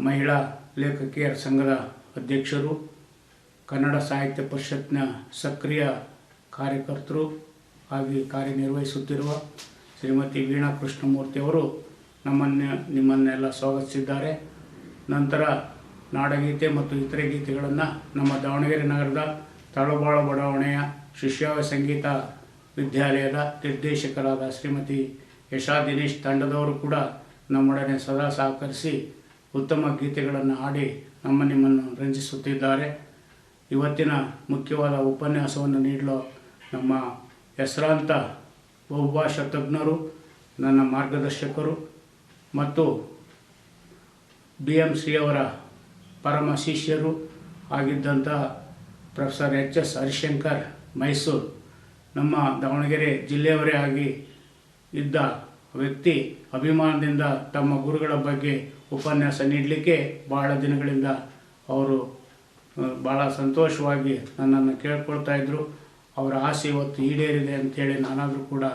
ಮಹಿಳಾ ಲೇಖಕಿಯರ ಸಂಘದ ಅಧ್ಯಕ್ಷರು, ಕನ್ನಡ ಸಾಹಿತ್ಯ ಪರಿಷತ್ನ ಸಕ್ರಿಯ ಕಾರ್ಯಕರ್ತರು ಆಗಿ ಕಾರ್ಯನಿರ್ವಹಿಸುತ್ತಿರುವ ಶ್ರೀಮತಿ ವೀಣಾ ಕೃಷ್ಣಮೂರ್ತಿಯವರು ನಿಮ್ಮನ್ನೆಲ್ಲ ಸ್ವಾಗತಿಸಿದ್ದಾರೆ. ನಂತರ ನಾಡಗೀತೆ ಮತ್ತು ಇತರೆ ಗೀತೆಗಳನ್ನು ನಮ್ಮ ದಾವಣಗೆರೆ ನಗರದ ತಳಬಾಳ ಬಡಾವಣೆಯ ಶಿಷ್ಯಾವ ಸಂಗೀತ ವಿದ್ಯಾಲಯದ ನಿರ್ದೇಶಕರಾದ ಶ್ರೀಮತಿ ಯಶಾ ದಿನೇಶ್ ತಂಡದವರು ಕೂಡ ನಮ್ಮೊಡನೆ ಸದಾ ಸಹಕರಿಸಿ ಉತ್ತಮ ಗೀತೆಗಳನ್ನು ಹಾಡಿ ನಿಮ್ಮನ್ನು ರಂಜಿಸುತ್ತಿದ್ದಾರೆ. ಇವತ್ತಿನ ಮುಖ್ಯವಾದ ಉಪನ್ಯಾಸವನ್ನು ನೀಡಲು ನಮ್ಮ ಹೆಸರಾಂತ ಬಹುಭಾಷಾ ತಜ್ಞರು, ನನ್ನ ಮಾರ್ಗದರ್ಶಕರು ಮತ್ತು BM ಶ್ರೀಯವರ ಪರಮ ಶಿಷ್ಯರು ಆಗಿದ್ದಂತಹ ಪ್ರೊಫೆಸರ್ HS ಹರಿಶಂಕರ್ ಮೈಸೂರು, ನಮ್ಮ ದಾವಣಗೆರೆ ಜಿಲ್ಲೆಯವರೇ ಆಗಿ ಇದ್ದ ವ್ಯಕ್ತಿ ಅಭಿಮಾನದಿಂದ ತಮ್ಮ ಗುರುಗಳ ಬಗ್ಗೆ ಉಪನ್ಯಾಸ ನೀಡಲಿಕ್ಕೆ ಬಹಳ ದಿನಗಳಿಂದ ಅವರು ಭಾಳ ಸಂತೋಷವಾಗಿ ನನ್ನನ್ನು ಕೇಳ್ಕೊಳ್ತಾ ಇದ್ದರು. ಅವರ ಆಸೆ ಇವತ್ತು ಈಡೇರಿದೆ ಅಂಥೇಳಿ ನಾನಾದರೂ ಕೂಡ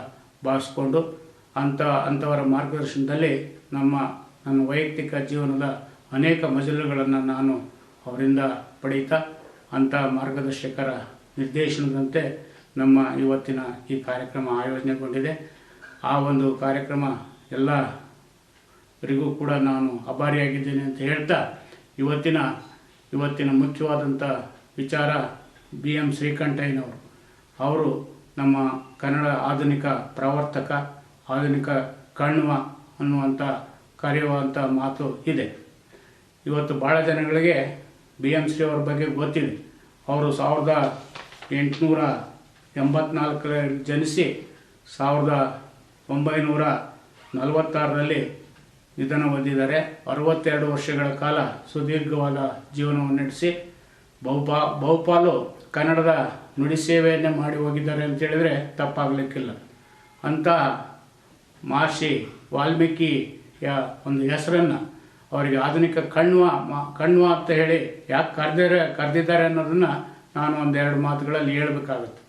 ಭಾವಿಸ್ಕೊಂಡು ಅಂಥವರ ಮಾರ್ಗದರ್ಶನದಲ್ಲಿ ನನ್ನ ವೈಯಕ್ತಿಕ ಜೀವನದ ಅನೇಕ ಮಜಲುಗಳನ್ನು ನಾನು ಅವರಿಂದ ಪಡೀತಾ ಅಂಥ ಮಾರ್ಗದರ್ಶಕರ ನಿರ್ದೇಶನದಂತೆ ನಮ್ಮ ಇವತ್ತಿನ ಈ ಕಾರ್ಯಕ್ರಮ ಆಯೋಜನೆಗೊಂಡಿದೆ. ಆ ಒಂದು ಕಾರ್ಯಕ್ರಮ ಎಲ್ಲರಿಗೂ ಕೂಡ ನಾನು ಆಭಾರಿಯಾಗಿದ್ದೇನೆ ಅಂತ ಹೇಳ್ತಾ ಇವತ್ತಿನ ಮುಖ್ಯವಾದಂಥ ವಿಚಾರ BM ಶ್ರೀಕಂಠಯ್ಯನವರು. ಅವರು ನಮ್ಮ ಕನ್ನಡ ಆಧುನಿಕ ಪ್ರವರ್ತಕ, ಆಧುನಿಕ ಕಣ್ವ ಅನ್ನುವಂಥ ಕರೆಯುವಂಥ ಮಾತು ಇದೆ. ಇವತ್ತು ಭಾಳ ಜನಗಳಿಗೆ BM ಶ್ರೀಯವರ ಬಗ್ಗೆ ಗೊತ್ತಿದೆ. ಅವರು 1884ರಲ್ಲಿ ಜನಿಸಿ 1946ರಲ್ಲಿ ನಿಧನ ಹೊಂದಿದ್ದಾರೆ. 62 ವರ್ಷಗಳ ಕಾಲ ಸುದೀರ್ಘವಾದ ಜೀವನವನ್ನು ನಡೆಸಿ ಬಹುಪಾಲು ಕನ್ನಡದ ನುಡಿ ಸೇವೆಯನ್ನೇ ಮಾಡಿ ಹೋಗಿದ್ದಾರೆ ಅಂತೇಳಿದರೆ ತಪ್ಪಾಗಲಿಕ್ಕಿಲ್ಲ. ಅಂಥ ಮಹರ್ಷಿ ವಾಲ್ಮೀಕಿಯ ಒಂದು ಹೆಸರನ್ನು ಅವರಿಗೆ ಆಧುನಿಕ ಕಣ್ವ ಅಂತ ಹೇಳಿ ಯಾಕೆ ಕರೆದಿದ್ದಾರೆ ಅನ್ನೋದನ್ನು ನಾನು ಒಂದೆರಡು ಮಾತುಗಳಲ್ಲಿ ಹೇಳಬೇಕಾಗುತ್ತೆ.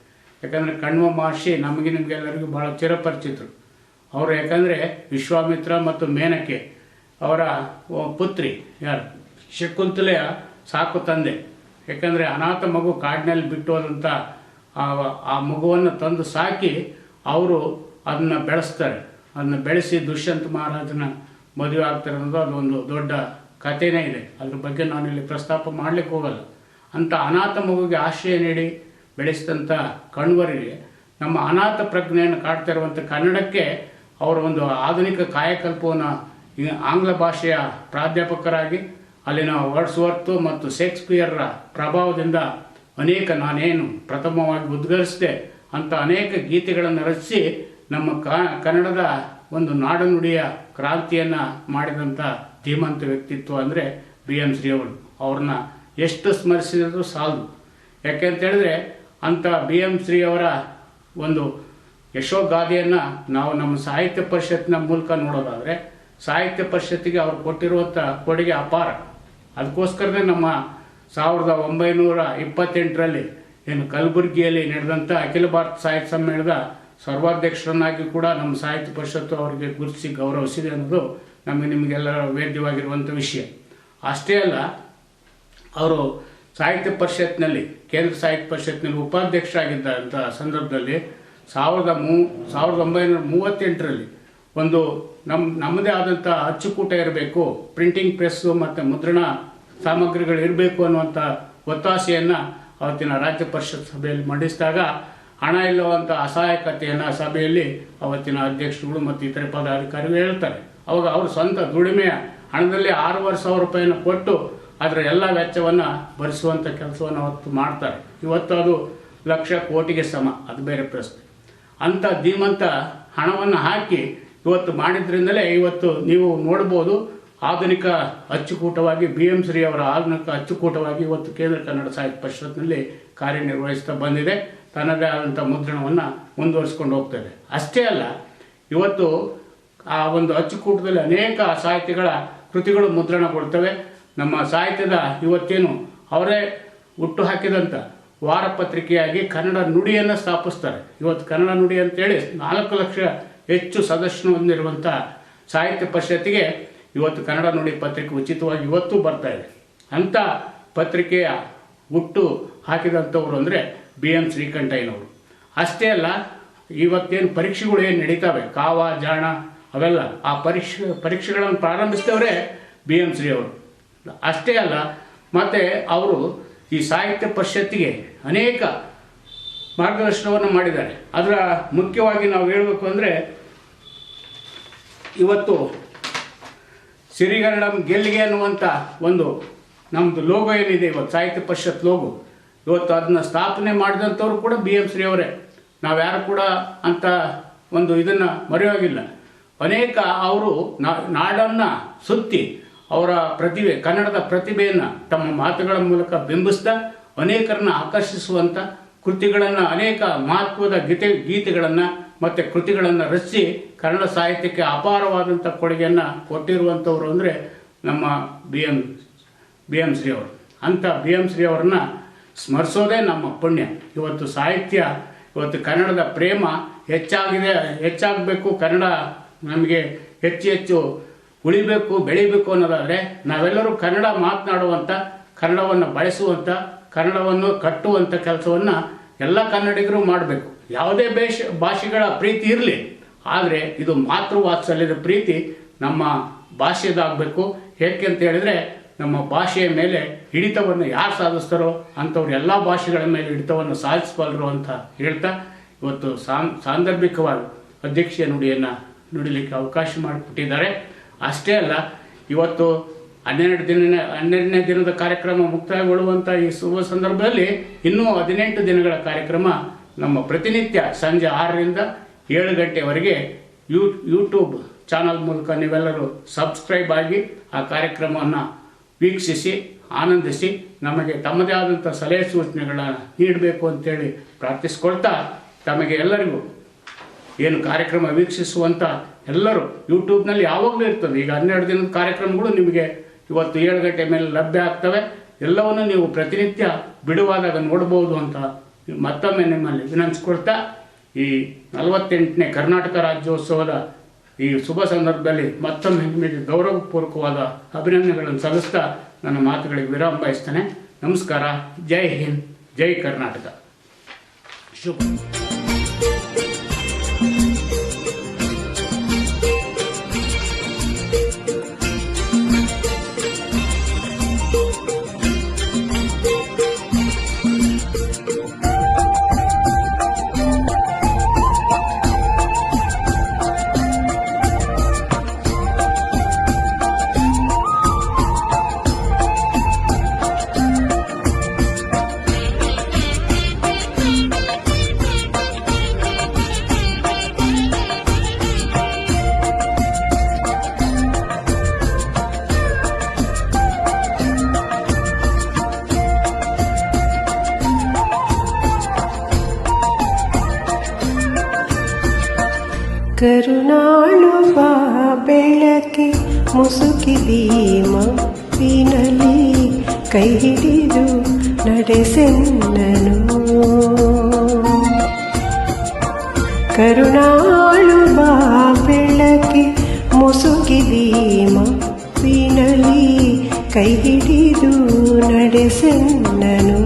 ಯಾಕಂದರೆ ಕಣ್ವ ಮಹರ್ಷಿ ನಿಮಗೆಲ್ಲರಿಗೂ ಭಾಳ ಚಿರಪರಿಚಿತರು. ಅವರು ಯಾಕಂದರೆ ವಿಶ್ವಾಮಿತ್ರ ಮತ್ತು ಮೇನಕೆ ಅವರ ಪುತ್ರಿ ಶಕುಂತಲೆಯ ಸಾಕು ತಂದೆ. ಯಾಕಂದರೆ ಅನಾಥ ಮಗು ಕಾಡಿನಲ್ಲಿ ಬಿಟ್ಟು ಹೋದಂಥ ಆ ಮಗುವನ್ನು ತಂದು ಸಾಕಿ ಅವರು ಅದನ್ನು ಬೆಳೆಸ್ತಾರೆ. ಅದನ್ನು ಬೆಳೆಸಿ ದುಷ್ಯಂತ ಮಹಾರಾಜನ ಮದುವೆ ಆಗ್ತಾರೆ ಅನ್ನೋದು ಅದೊಂದು ದೊಡ್ಡ ಕಥೆನೇ ಇದೆ. ಅದ್ರ ಬಗ್ಗೆ ನಾನು ಇಲ್ಲಿ ಪ್ರಸ್ತಾಪ ಮಾಡಲಿಕ್ಕೆ ಹೋಗಲ್ಲ. ಅಂಥ ಅನಾಥ ಮಗುವಿಗೆ ಆಶ್ರಯ ನೀಡಿ ಬೆಳೆಸಿದಂಥ ಕಣ್ವರಿಗೆ ನಮ್ಮ ಅನಾಥ ಪ್ರಜ್ಞೆಯನ್ನು ಕಾಡ್ತಾ ಇರುವಂಥ ಕನ್ನಡಕ್ಕೆ ಅವರು ಒಂದು ಆಧುನಿಕ ಕಾಯಕಲ್ಪವನ್ನು ಆಂಗ್ಲ ಭಾಷೆಯ ಪ್ರಾಧ್ಯಾಪಕರಾಗಿ ಅಲ್ಲಿನ ವರ್ಡ್ಸ್ವರ್ತ್ ಮತ್ತು ಶೇಕ್ಸ್ಪಿಯರ್ರ ಪ್ರಭಾವದಿಂದ ನಾನೇನು ಪ್ರಥಮವಾಗಿ ಉದ್ಗರಿಸಿದೆ ಅಂಥ ಅನೇಕ ಗೀತೆಗಳನ್ನು ರಚಿಸಿ ನಮ್ಮ ಕನ್ನಡದ ಒಂದು ನಾಡನುಡಿಯ ಕ್ರಾಂತಿಯನ್ನು ಮಾಡಿದಂಥ ಧೀಮಂತ ವ್ಯಕ್ತಿತ್ವ ಅಂದರೆ BM ಶ್ರೀಯವರು. ಅವ್ರನ್ನ ಎಷ್ಟು ಸ್ಮರಿಸಿದರೂ ಸಾಲದು. ಯಾಕೆಂತೇಳಿದ್ರೆ ಅಂಥ BM ಶ್ರೀಯವರ ಒಂದು ಯಶೋಗಾಥೆಯನ್ನು ನಾವು ನಮ್ಮ ಸಾಹಿತ್ಯ ಪರಿಷತ್ತಿನ ಮೂಲಕ ನೋಡೋದಾದರೆ ಸಾಹಿತ್ಯ ಪರಿಷತ್ತಿಗೆ ಅವ್ರು ಕೊಟ್ಟಿರುವಂಥ ಕೊಡುಗೆ ಅಪಾರ. ಅದಕ್ಕೋಸ್ಕರನೇ ನಮ್ಮ 1928ರಲ್ಲಿ ಏನು ಕಲಬುರಗಿಯಲ್ಲಿ ನಡೆದಂಥ ಅಖಿಲ ಭಾರತ ಸಾಹಿತ್ಯ ಸಮ್ಮೇಳನದ ಸರ್ವಾಧ್ಯಕ್ಷರನ್ನಾಗಿ ಕೂಡ ನಮ್ಮ ಸಾಹಿತ್ಯ ಪರಿಷತ್ತು ಅವರಿಗೆ ಗುರುತಿಸಿ ಗೌರವಿಸಿದೆ ಅನ್ನೋದು ನಿಮಗೆಲ್ಲ ವೇದ್ಯವಾಗಿರುವಂಥ ವಿಷಯ. ಅಷ್ಟೇ ಅಲ್ಲ, ಅವರು ಸಾಹಿತ್ಯ ಪರಿಷತ್ನಲ್ಲಿ ಕೇಂದ್ರ ಸಾಹಿತ್ಯ ಪರಿಷತ್ನಲ್ಲಿ ಉಪಾಧ್ಯಕ್ಷರಾಗಿದ್ದಂಥ ಸಂದರ್ಭದಲ್ಲಿ 1938ರಲ್ಲಿ ಒಂದು ನಮ್ಮದೇ ಆದಂಥ ಅಚ್ಚುಕೂಟ ಇರಬೇಕು, ಪ್ರಿಂಟಿಂಗ್ ಪ್ರೆಸ್ಸು ಮತ್ತು ಮುದ್ರಣ ಸಾಮಗ್ರಿಗಳು ಇರಬೇಕು ಅನ್ನುವಂಥ ಒತ್ತಾಸೆಯನ್ನು ಅವತ್ತಿನ ರಾಜ್ಯ ಪರಿಷತ್ ಸಭೆಯಲ್ಲಿ ಮಂಡಿಸಿದಾಗ ಹಣ ಇಲ್ಲವಂಥ ಅಸಹಾಯಕತೆಯನ್ನು ಸಭೆಯಲ್ಲಿ ಅವತ್ತಿನ ಅಧ್ಯಕ್ಷರುಗಳು ಮತ್ತು ಇತರೆ ಪದಾಧಿಕಾರಿಗಳು ಹೇಳ್ತಾರೆ. ಅವಾಗ ಅವರು ಸ್ವಂತ ದುಡಿಮೆಯ ಹಣದಲ್ಲಿ 6,500 ರೂಪಾಯಿನ ಕೊಟ್ಟು ಅದರ ಎಲ್ಲ ವೆಚ್ಚವನ್ನು ಭರಿಸುವಂಥ ಕೆಲಸವನ್ನು ಅವತ್ತು ಮಾಡ್ತಾರೆ. ಇವತ್ತು ಅದು ಲಕ್ಷ ಕೋಟಿಗೆ ಸಮ, ಅದು ಬೇರೆ ಪ್ರಶ್ನೆ. ಅಂಥ ಧೀಮಂತ ಹಣವನ್ನು ಹಾಕಿ ಇವತ್ತು ಮಾಡಿದ್ರಿಂದಲೇ ಇವತ್ತು ನೀವು ನೋಡ್ಬೋದು ಆಧುನಿಕ ಅಚ್ಚುಕೂಟವಾಗಿ BM ಅವರ ಆಧುನಿಕ ಅಚ್ಚುಕೂಟವಾಗಿ ಇವತ್ತು ಕೇಂದ್ರ ಕನ್ನಡ ಸಾಹಿತ್ಯ ಪರಿಷತ್ನಲ್ಲಿ ಕಾರ್ಯನಿರ್ವಹಿಸ್ತಾ ಬಂದಿದೆ. ತನ್ನದೇ ಆದಂಥ ಮುದ್ರಣವನ್ನು ಮುಂದುವರಿಸ್ಕೊಂಡು ಹೋಗ್ತದೆ. ಅಷ್ಟೇ ಅಲ್ಲ, ಇವತ್ತು ಆ ಒಂದು ಅಚ್ಚುಕೂಟದಲ್ಲಿ ಅನೇಕ ಸಾಹಿತಿಗಳ ಕೃತಿಗಳು ಮುದ್ರಣಗೊಳ್ತವೆ. ನಮ್ಮ ಸಾಹಿತ್ಯದ ಇವತ್ತೇನು ಅವರೇ ಹುಟ್ಟು ಹಾಕಿದಂಥ ವಾರಪತ್ರಿಕೆಯಾಗಿ ಕನ್ನಡ ನುಡಿಯನ್ನು ಸ್ಥಾಪಿಸ್ತಾರೆ. ಇವತ್ತು ಕನ್ನಡ ನುಡಿ ಅಂತೇಳಿ 4 ಲಕ್ಷ ಹೆಚ್ಚು ಸದಸ್ಯರು ಹೊಂದಿರುವಂಥ ಸಾಹಿತ್ಯ ಪರಿಷತ್ತಿಗೆ ಇವತ್ತು ಕನ್ನಡ ನುಡಿ ಪತ್ರಿಕೆ ಉಚಿತವಾಗಿ ಇವತ್ತು ಬರ್ತಾ ಇದೆ. ಅಂಥ ಪತ್ರಿಕೆಯ ಹುಟ್ಟು ಹಾಕಿದಂಥವ್ರು ಅಂದರೆ BM ಶ್ರೀಕಂಠಯ್ಯನವರು. ಅಷ್ಟೇ ಅಲ್ಲ, ಇವತ್ತೇನು ಪರೀಕ್ಷೆಗಳು ಏನು ನಡೀತವೆ, ಕಾವ ಜಾಣ ಅವೆಲ್ಲ, ಆ ಪರೀಕ್ಷೆಗಳನ್ನು ಪ್ರಾರಂಭಿಸಿದವರೇ BM ಅವರು. ಅಷ್ಟೇ ಅಲ್ಲ, ಮತ್ತು ಅವರು ಈ ಸಾಹಿತ್ಯ ಪರಿಷತ್ತಿಗೆ ಅನೇಕ ಮಾರ್ಗದರ್ಶನವನ್ನು ಮಾಡಿದ್ದಾರೆ. ಅದರ ಮುಖ್ಯವಾಗಿ ನಾವು ಹೇಳಬೇಕು ಅಂದರೆ, ಇವತ್ತು ಸಿರಿಗನ್ನಡಂ ಗೆಲ್ಲಿಗೆ ಅನ್ನುವಂಥ ಒಂದು ನಮ್ಮದು ಲೋಗೋ ಏನಿದೆ, ಇವತ್ತು ಸಾಹಿತ್ಯ ಪರಿಷತ್ ಲೋಗೋ, ಇವತ್ತು ಅದನ್ನ ಸ್ಥಾಪನೆ ಮಾಡಿದಂಥವ್ರು ಕೂಡ BM ಅವರೇ. ನಾವ್ಯಾರು ಕೂಡ ಅಂತ ಒಂದು ಇದನ್ನು ಮರೆಯೋಗಿಲ್ಲ. ಅನೇಕ ಅವರು ನಾಡನ್ನು ಸುತ್ತಿ ಅವರ ಪ್ರತಿಭೆ, ಕನ್ನಡದ ಪ್ರತಿಭೆಯನ್ನು ತಮ್ಮ ಮಾತುಗಳ ಮೂಲಕ ಬಿಂಬಿಸ್ತಾ ಅನೇಕರನ್ನು ಆಕರ್ಷಿಸುವಂಥ ಕೃತಿಗಳನ್ನು, ಅನೇಕ ಮಹತ್ವದ ಗೀತೆಗಳನ್ನು ಮತ್ತು ಕೃತಿಗಳನ್ನು ರಚಿಸಿ ಕನ್ನಡ ಸಾಹಿತ್ಯಕ್ಕೆ ಅಪಾರವಾದಂಥ ಕೊಡುಗೆಯನ್ನು ಕೊಟ್ಟಿರುವಂಥವ್ರು ಅಂದರೆ ನಮ್ಮ BM ಅವರು. ಅಂಥ BM ಅವರನ್ನ ಸ್ಮರಿಸೋದೇ ನಮ್ಮ ಪುಣ್ಯ. ಇವತ್ತು ಸಾಹಿತ್ಯ, ಇವತ್ತು ಕನ್ನಡದ ಪ್ರೇಮ ಹೆಚ್ಚಾಗಬೇಕು, ಕನ್ನಡ ನಮಗೆ ಹೆಚ್ಚು ಉಳಿಬೇಕು, ಬೆಳಿಬೇಕು ಅನ್ನೋದಾದರೆ ನಾವೆಲ್ಲರೂ ಕನ್ನಡ ಮಾತನಾಡುವಂಥ, ಕನ್ನಡವನ್ನು ಬಳಸುವಂಥ, ಕನ್ನಡವನ್ನು ಕಟ್ಟುವಂಥ ಕೆಲಸವನ್ನು ಎಲ್ಲ ಕನ್ನಡಿಗರು ಮಾಡಬೇಕು. ಯಾವುದೇ ಭಾಷೆಗಳ ಪ್ರೀತಿ ಇರಲಿ, ಆದರೆ ಇದು ಮಾತೃವಾತ್ಸಲ್ಯದ ಪ್ರೀತಿ ನಮ್ಮ ಭಾಷೆದಾಗಬೇಕು. ಏಕೆ ಅಂತ ಹೇಳಿದರೆ, ನಮ್ಮ ಭಾಷೆಯ ಮೇಲೆ ಹಿಡಿತವನ್ನು ಯಾರು ಸಾಧಿಸ್ತಾರೋ ಅಂಥವ್ರು ಎಲ್ಲ ಭಾಷೆಗಳ ಮೇಲೆ ಹಿಡಿತವನ್ನು ಸಾಧಿಸಬಲ್ಲರು ಅಂತ ಹೇಳ್ತಾ, ಇವತ್ತು ಸಾಂದರ್ಭಿಕವಾಗಿ ಅಧ್ಯಕ್ಷೀಯ ನುಡಿಯನ್ನು ನುಡಿಲಿಕ್ಕೆ ಅವಕಾಶ ಮಾಡಿಕೊಟ್ಟಿದ್ದಾರೆ. ಅಷ್ಟೇ ಅಲ್ಲ, ಇವತ್ತು 12ನೇ ದಿನದ ಕಾರ್ಯಕ್ರಮ ಮುಕ್ತಾಯಗೊಳ್ಳುವಂಥ ಈ ಶುಭ ಸಂದರ್ಭದಲ್ಲಿ ಇನ್ನೂ 18 ದಿನಗಳ ಕಾರ್ಯಕ್ರಮ ನಮ್ಮ ಪ್ರತಿನಿತ್ಯ ಸಂಜೆ 6ರಿಂದ 7 ಗಂಟೆವರೆಗೆ ಯೂಟ್ಯೂಬ್ ಚಾನಲ್ ಮೂಲಕ ನೀವೆಲ್ಲರೂ ಸಬ್ಸ್ಕ್ರೈಬ್ ಆಗಿ ಆ ಕಾರ್ಯಕ್ರಮವನ್ನು ವೀಕ್ಷಿಸಿ ಆನಂದಿಸಿ ನಮಗೆ ತಮ್ಮದೇ ಆದಂಥ ಸಲಹೆ ಸೂಚನೆಗಳನ್ನು ನೀಡಬೇಕು ಅಂತೇಳಿ ಪ್ರಾರ್ಥಿಸ್ಕೊಳ್ತಾ, ತಮಗೆ ಎಲ್ಲರಿಗೂ ಏನು ಕಾರ್ಯಕ್ರಮ ವೀಕ್ಷಿಸುವಂಥ ಎಲ್ಲರೂ ಯೂಟ್ಯೂಬ್ನಲ್ಲಿ ಯಾವಾಗಲೂ ಇರ್ತದೆ. ಈಗ 12 ದಿನದ ಕಾರ್ಯಕ್ರಮಗಳು ನಿಮಗೆ ಇವತ್ತು 7 ಗಂಟೆ ಮೇಲೆ ಲಭ್ಯ ಆಗ್ತವೆ. ಎಲ್ಲವನ್ನು ನೀವು ಪ್ರತಿನಿತ್ಯ ಬಿಡುವಾದಾಗ ನೋಡ್ಬೋದು ಅಂತ ಮತ್ತೊಮ್ಮೆ ನಿಮ್ಮಲ್ಲಿ ವಿನಂತಿಸ್ಕೊಳ್ತಾ, ಈ 48ನೇ ಕರ್ನಾಟಕ ರಾಜ್ಯೋತ್ಸವದ ಈ ಶುಭ ಸಂದರ್ಭದಲ್ಲಿ ಮತ್ತೊಮ್ಮೆ ನಿಮಗೆ ಗೌರವಪೂರ್ವಕವಾದ ಅಭಿನಂದನೆಗಳನ್ನು ಸಲ್ಲಿಸ್ತಾ ನನ್ನ ಮಾತುಗಳಿಗೆ ವಿರಾಮ ಬಯಸ್ತೇನೆ. ನಮಸ್ಕಾರ. ಜೈ ಹಿಂದ್, ಜೈ ಕರ್ನಾಟಕ. ಶುಭ. ಕರುಣಾಳುವ ಬೆಳಕೆ ಮುಸುಕಿದಿ ಮಪ್ಪಿನಲ್ಲಿ ಕೈ ಹಿಡಿದು ನಡೆಸೆನ್ನನು. ಕರುಣಾಳುವ ಬೆಳಕೆ ಮುಸುಕಿದಿ ಮಪ್ಪಿನಲ್ಲಿ ಕೈ ಹಿಡಿದು ನಡೆಸೆನ್ನನು.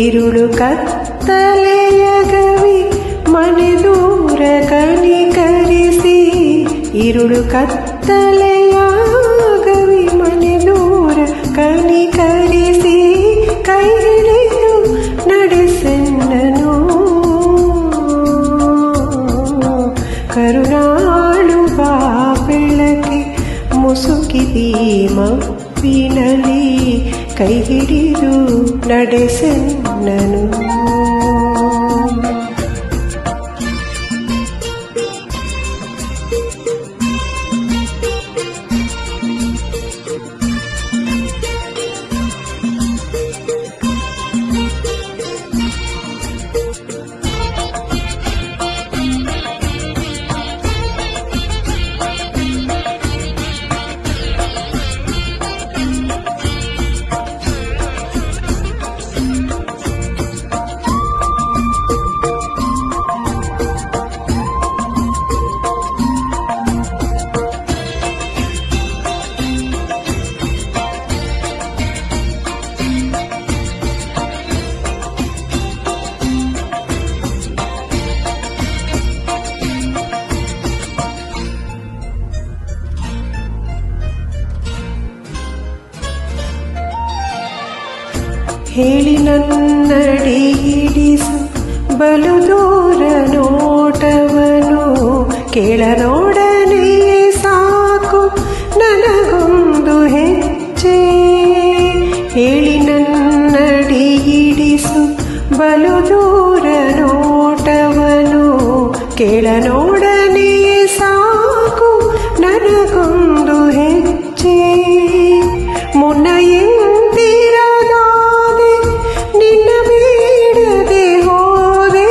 ಇರುಳು ಕತ್ತಲೆಯ ಗವಿ ಮನೆ ದೂರ ಕನಿಕರಿಸಿ, ಇರುಳು ಕತ್ತಲೆಯ ಗವಿ ಮನೆ ದೂರ ಕನಿಕರಿಸಿ ಕೈ ಹಿಡಿದು ನಡೆಸೆನ್ನನು. ಕರುಣಾಳುವ ಬೆಳಕೆ ಮುಸುಕಿದಿ ಮಪ್ಪಿನಲ್ಲಿ ಕೈ ಹಿಡಿದು ನಡೆಸೆನ್ನನು. ಹೇಳಿ ನನ್ನಡಿ ಹಿಡಿಸು ಬಲು ದೂರ ನೋಟವನು, ಕೇಳನೊಡನೆ ಸಾಕು ನನಗೊಂದು ಹೆಜ್ಜೆ. ಹೇಳಿ ನನ್ನಡಿ ಹಿಡಿಸು ಬಲು ದೂರ ನೋಟವನು, ಕೇಳನೊಡನೆ ಸಾಕು ನನಗೊಂದು ಹೆಜ್ಜೆ. ಮುನ್ನ ಎಂದಿರದಾದೆ ನಿನ್ನ ಬೇಡದೆ ಹೋದೆ,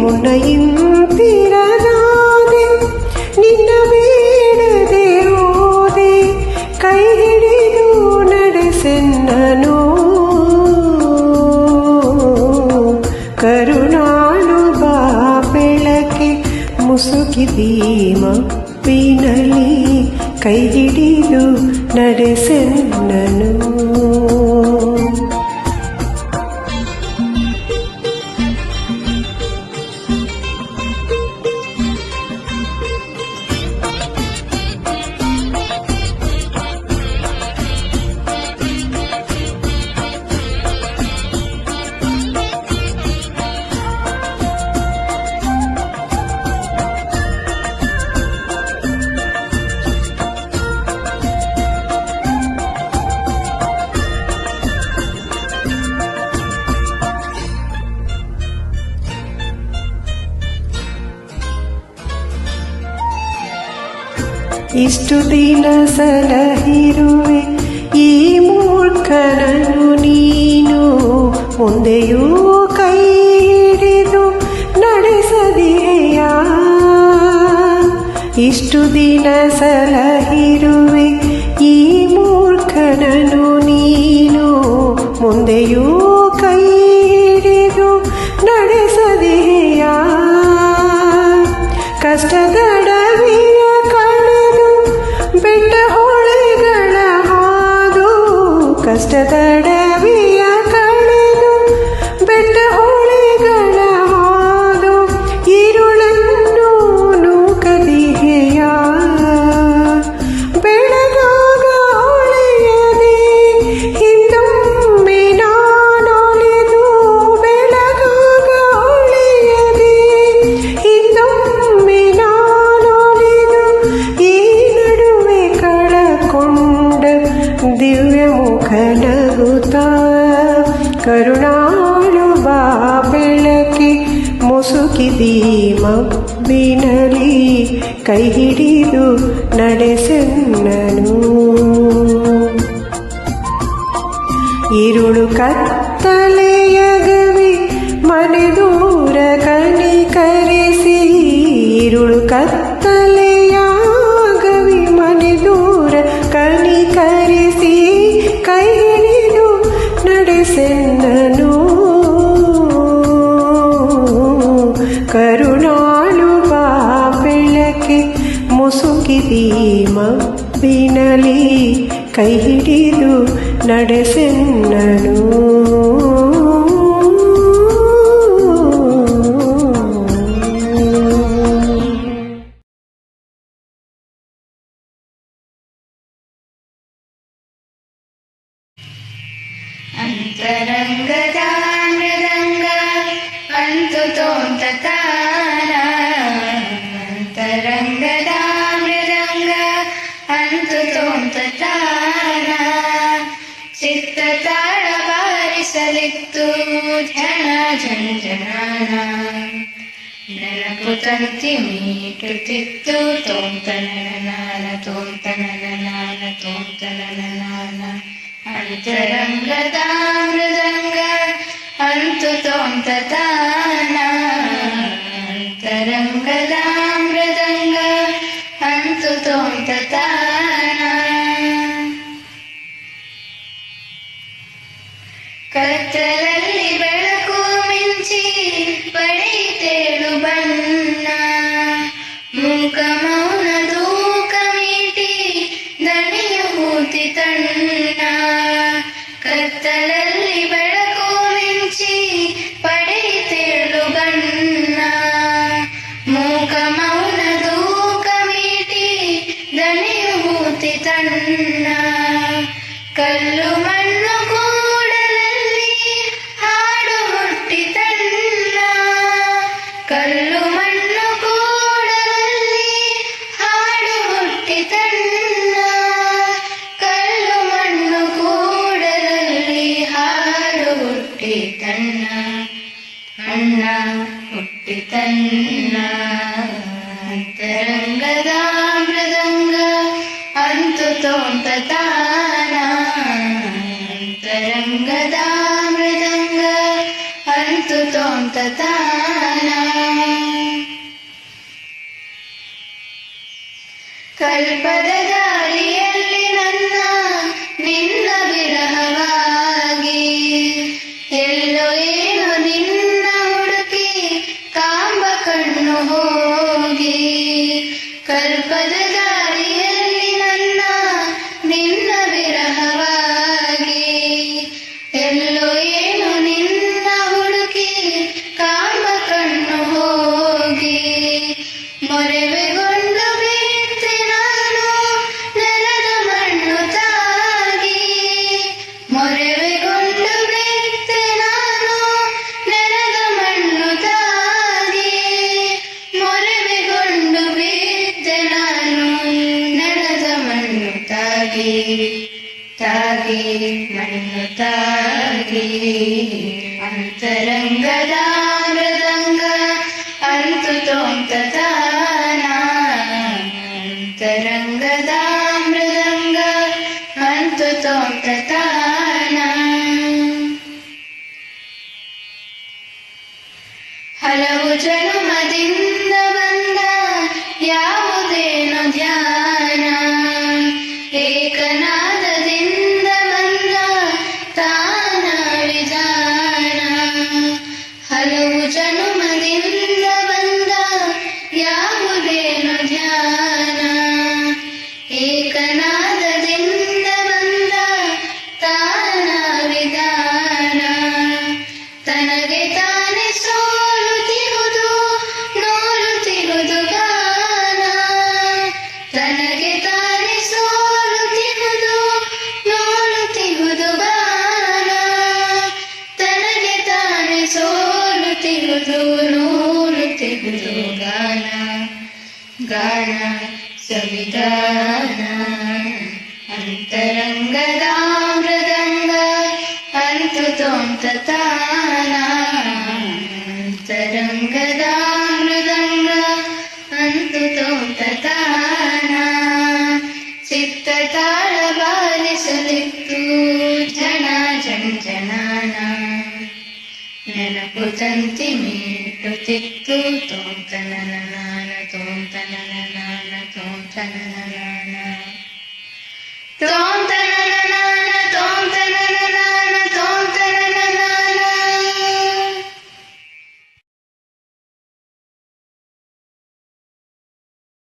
ಮುನ್ನ ಎಂದಿರದಾದೆ ನಿನ್ನ ಬೇಡದೆ ಹೋದೆ, ಕೈ ಹಿಡಿದು ನಡೆಸೆನ್ನನು. ಕರುಣಾಳುವ ಬೆಳಕೆ ಮುಸುಕಿದಿ ಮಪ್ಪಿನಲ್ಲಿ ಕೈ ಹಿಡಿದು ನಡೆಸೆನ್ನನು. ಇಷ್ಟು ದಿನ ಸಲಹಿರುವೆ ಈ ಮೂರ್ಖನನ್ನು ನೀನು, ಮುಂದೆಯೂ ಕೈ ಹಿಡಿದು ನಡೆಸದೆಯ. ಇಷ್ಟು ದಿನ ಸಲಹಿರುವೆ ಈ ಮೂರ್ಖನನ್ನು ನೀನು, ಮುಂದೆಯೂ ಕೈ ಹಿಡಿದು ನಡೆಸದೆಯ. ಕಷ್ಟದಡವಿಯ ಕಳೆದು ಬೆಟ್ಟ ಹೊಳೆಗಳ ಹಾದು, ಕಷ್ಟದಡವಿಯ ಕಳೆದು ಬೆಟ್ಟ ಹೊಳೆಗಳ ಹಾದು, ഇരുಳನ್ನು ನೂಕದಿಹೆಯ. ಬೆಳಗಾಗ ಹೊಳೆಯದೆ ಹಿಂದೊಮ್ಮೆ ನಾನೊಲಿದು, ಬೆಳಗಾಗ ಹೊಳೆಯದೆ ಹಿಂದೊಮ್ಮೆ ನಾನೊಲಿದು, ಈ ನಡುವೆ ಕಳಕೊಂಡ ದಿವ್ಯ ಮುಖ ನಗುತ್ತ. ಕರುಣಾಳುವ ಬೆಳಕೆ ಮುಸುಕಿದಿ ಮಬ್ಬಿನಲ್ಲಿ ಕೈ ಹಿಡಿದು ನಡೆಸೆನ್ನನು. ഇരുಳು ಕತ್ತಲೆಯ ಗವಿ ಮನೆ ದೂರ ಕನಿ ಕತ್ತಲೆಯಾಗವಿ ಮನೆ ದೂರ ಕನಿಕರಿಸಿ ಕೈ ಹಿಡಿದು ನಡೆಸೆನ್ನನು ಕರುಣಾಳು ಬಾ ಬೆಳಕೆ ಮುಸುಕಿದಿ ಮಬ್ಬಿನಲಿ ಕೈ ಹಿಡಿದು ನಡೆಸೆನ್ನನು ಅಂತರಂಗದ ಮೃದಂಗ ಅಂತು ತೋಂತಾನ ಅಂತರಂಗದ ಮೃದಂಗ ಅಂತು ತೋಂತಾನ ಚಿತ್ತ ತಾಳ ಬಾರಿಸಲಿತ್ತು ಝಣ ಝಂಜನಾನ ನೆನಪು ತಂತಿ ಮೀಟುತ್ತಿತ್ತು ತೋಂತನನ ತೋಂತನನ ತೋಂತನನ ಅಂತರಂಗದ ಮೃದಂಗ ಅಂತು ತೋಂತಾನ ಅಂತರಂಗದ ಮೃದಂಗ ಅಂತು ತೋಂತಾನ ಕತ್ತಲಲ್ಲಿ ಬೆಳಕು ಮಿಂಚಿ ಪಡೆಯಿತೇಳು ಬಣ್ಣ ಮೂಕ ಮೌನ ದೂಕ ಮೀಟಿ ದಣಿಯು ಮೂತಿ ತಣ್ಣ ಕತ್ತಲಲ್ಲಿ ಬೆಳಕು ಮಿಂಚಿ ಪಡೆಯಿತೇಳು ಬಣ್ಣ ಮೂಕ ಮೌನ ದೂಕ ಮೀಟಿ ದಣಿಯು ಮೂತಿ ತಣ್ಣ ಕಲ್ಲು ಮಣ್ಣು ಕೂಡಲಲ್ಲಿ ಹಾಡು ಹುಟ್ಟಿತಣ್ಣ ಕಲ್ಲು ಮಣ್ಣು ಕೂಡಲಲ್ಲಿ ಹಾಡು ಹುಟ್ಟಿತಣ್ಣ ಕಲ್ಲು ಮಣ್ಣು ಕೂಡಲಲ್ಲಿ ಹಾಡು ಹುಟ್ಟಿತಣ್ಣ ಅಣ್ಣ ಹುಟ್ಟಿತಣ್ಣ ಅಂತರಂಗದ ಮೃದಂಗ ಅಂತು ತೋಂತಾನ ಅಂತರಂಗದ ಮೃದಂಗ ಅಂತು ತೋಂತಾನ ಕಲ್ಪದ ದಾರಿಯಲ್ಲಿ ನನ್ನ ನಿನ್ನ ವಿರಹವಾಗಿ ಎಲ್ಲೋ ಏನೋ ನಿನ್ನ ಹುಡುಕಿ ಕಾಂಬ ಕಣ್ಣು ಹೋಗಿ ಕಲ್ಪದ ದಾರಿಯಲ್ಲಿ ನನ್ನ ನಿನ್ನ ವಿರಹವಾಗಿ ಎಲ್ಲೋ ಏನೋ ನಿನ್ನ ಹುಡುಕಿ ಕಾಂಬ ಕಣ್ಣು ಹೋಗಿ ಮೊರೆವೆಗೊಂಡು ಬಿಟ್ಟೆ ನಾನು ನೆಲದ ಮಣ್ಣು ತಾಗಿ ಮೊರೆವೆಗೊಂಡು ಬಿಟ್ಟೆ ನಾನು ನೆಲದ ಮಣ್ಣು ತಾಗಿ ಮೊರೆವೆಗೊಂಡು ಬಿಟ್ಟೆ ನಾನು ನೆಲದ ಮಣ್ಣು ತಾಗಿ ತಾಗಿ ಮಣ್ಣು ತಾಗಿ ಅಂತರಂಗದ ಮೃದಂಗ ಅಂತು ತೋಂತಾನ ಅಂತರಂಗದ ಮೃದಂಗ ಅಂತು ತೋಂತಾನ ಹಲವು ಜನ್ಮದಿಂದ ಬಂದ ಯಾವುದೇನೋ ಧ್ಯಾನ ಏಕನಾದದಿಂದ ಬಂದ ತಾನ ವಿಧಾನ ಹಲವು ಜನ್ಮದಿಂದ ಬಂದ ಯಾವುದೇನೋ ಧ್ಯಾನ ಏಕನಾದದಿಂದ ಬಂದ ತಾನ ವಿಧಾನ ತನಗೆ ತಾನೇ ಸೋಲುತ್ತಿಹುದು ನೋಲುತ್ತಿಹುದು ಗಾನ ತನಗೆ ತಾನೇ ಸೋಲುತ್ತಿಹುದು ನೋಲುತ್ತಿಹುದು ಗಾನ ತನಗೆ ತಾನೇ ಸೋಲುತ್ತಿಹುದು ನೋಲುತ್ತಿಹುದು ಗಾನ ಗಾನ ಸವಿಧಾನ ಅಂತರಂಗದ ಮೃದಂಗ ಅಂತು ತೋಂತಾನ ಅಂತರಂಗದ ಮೃದಂಗ ಅಂತು ತೋಂತಾನ ಚಿತ್ತ ತಾಳ ಬಾರಿಸಲಿತ್ತು ಝಣ ಝಂಜನಾನ ನೆನಪು ತಂತಿ ಮೀಟುತ್ತಿತ್ತು ತೋಂತನನ ತೋಂತನ ಕನ್ನಡಾಣ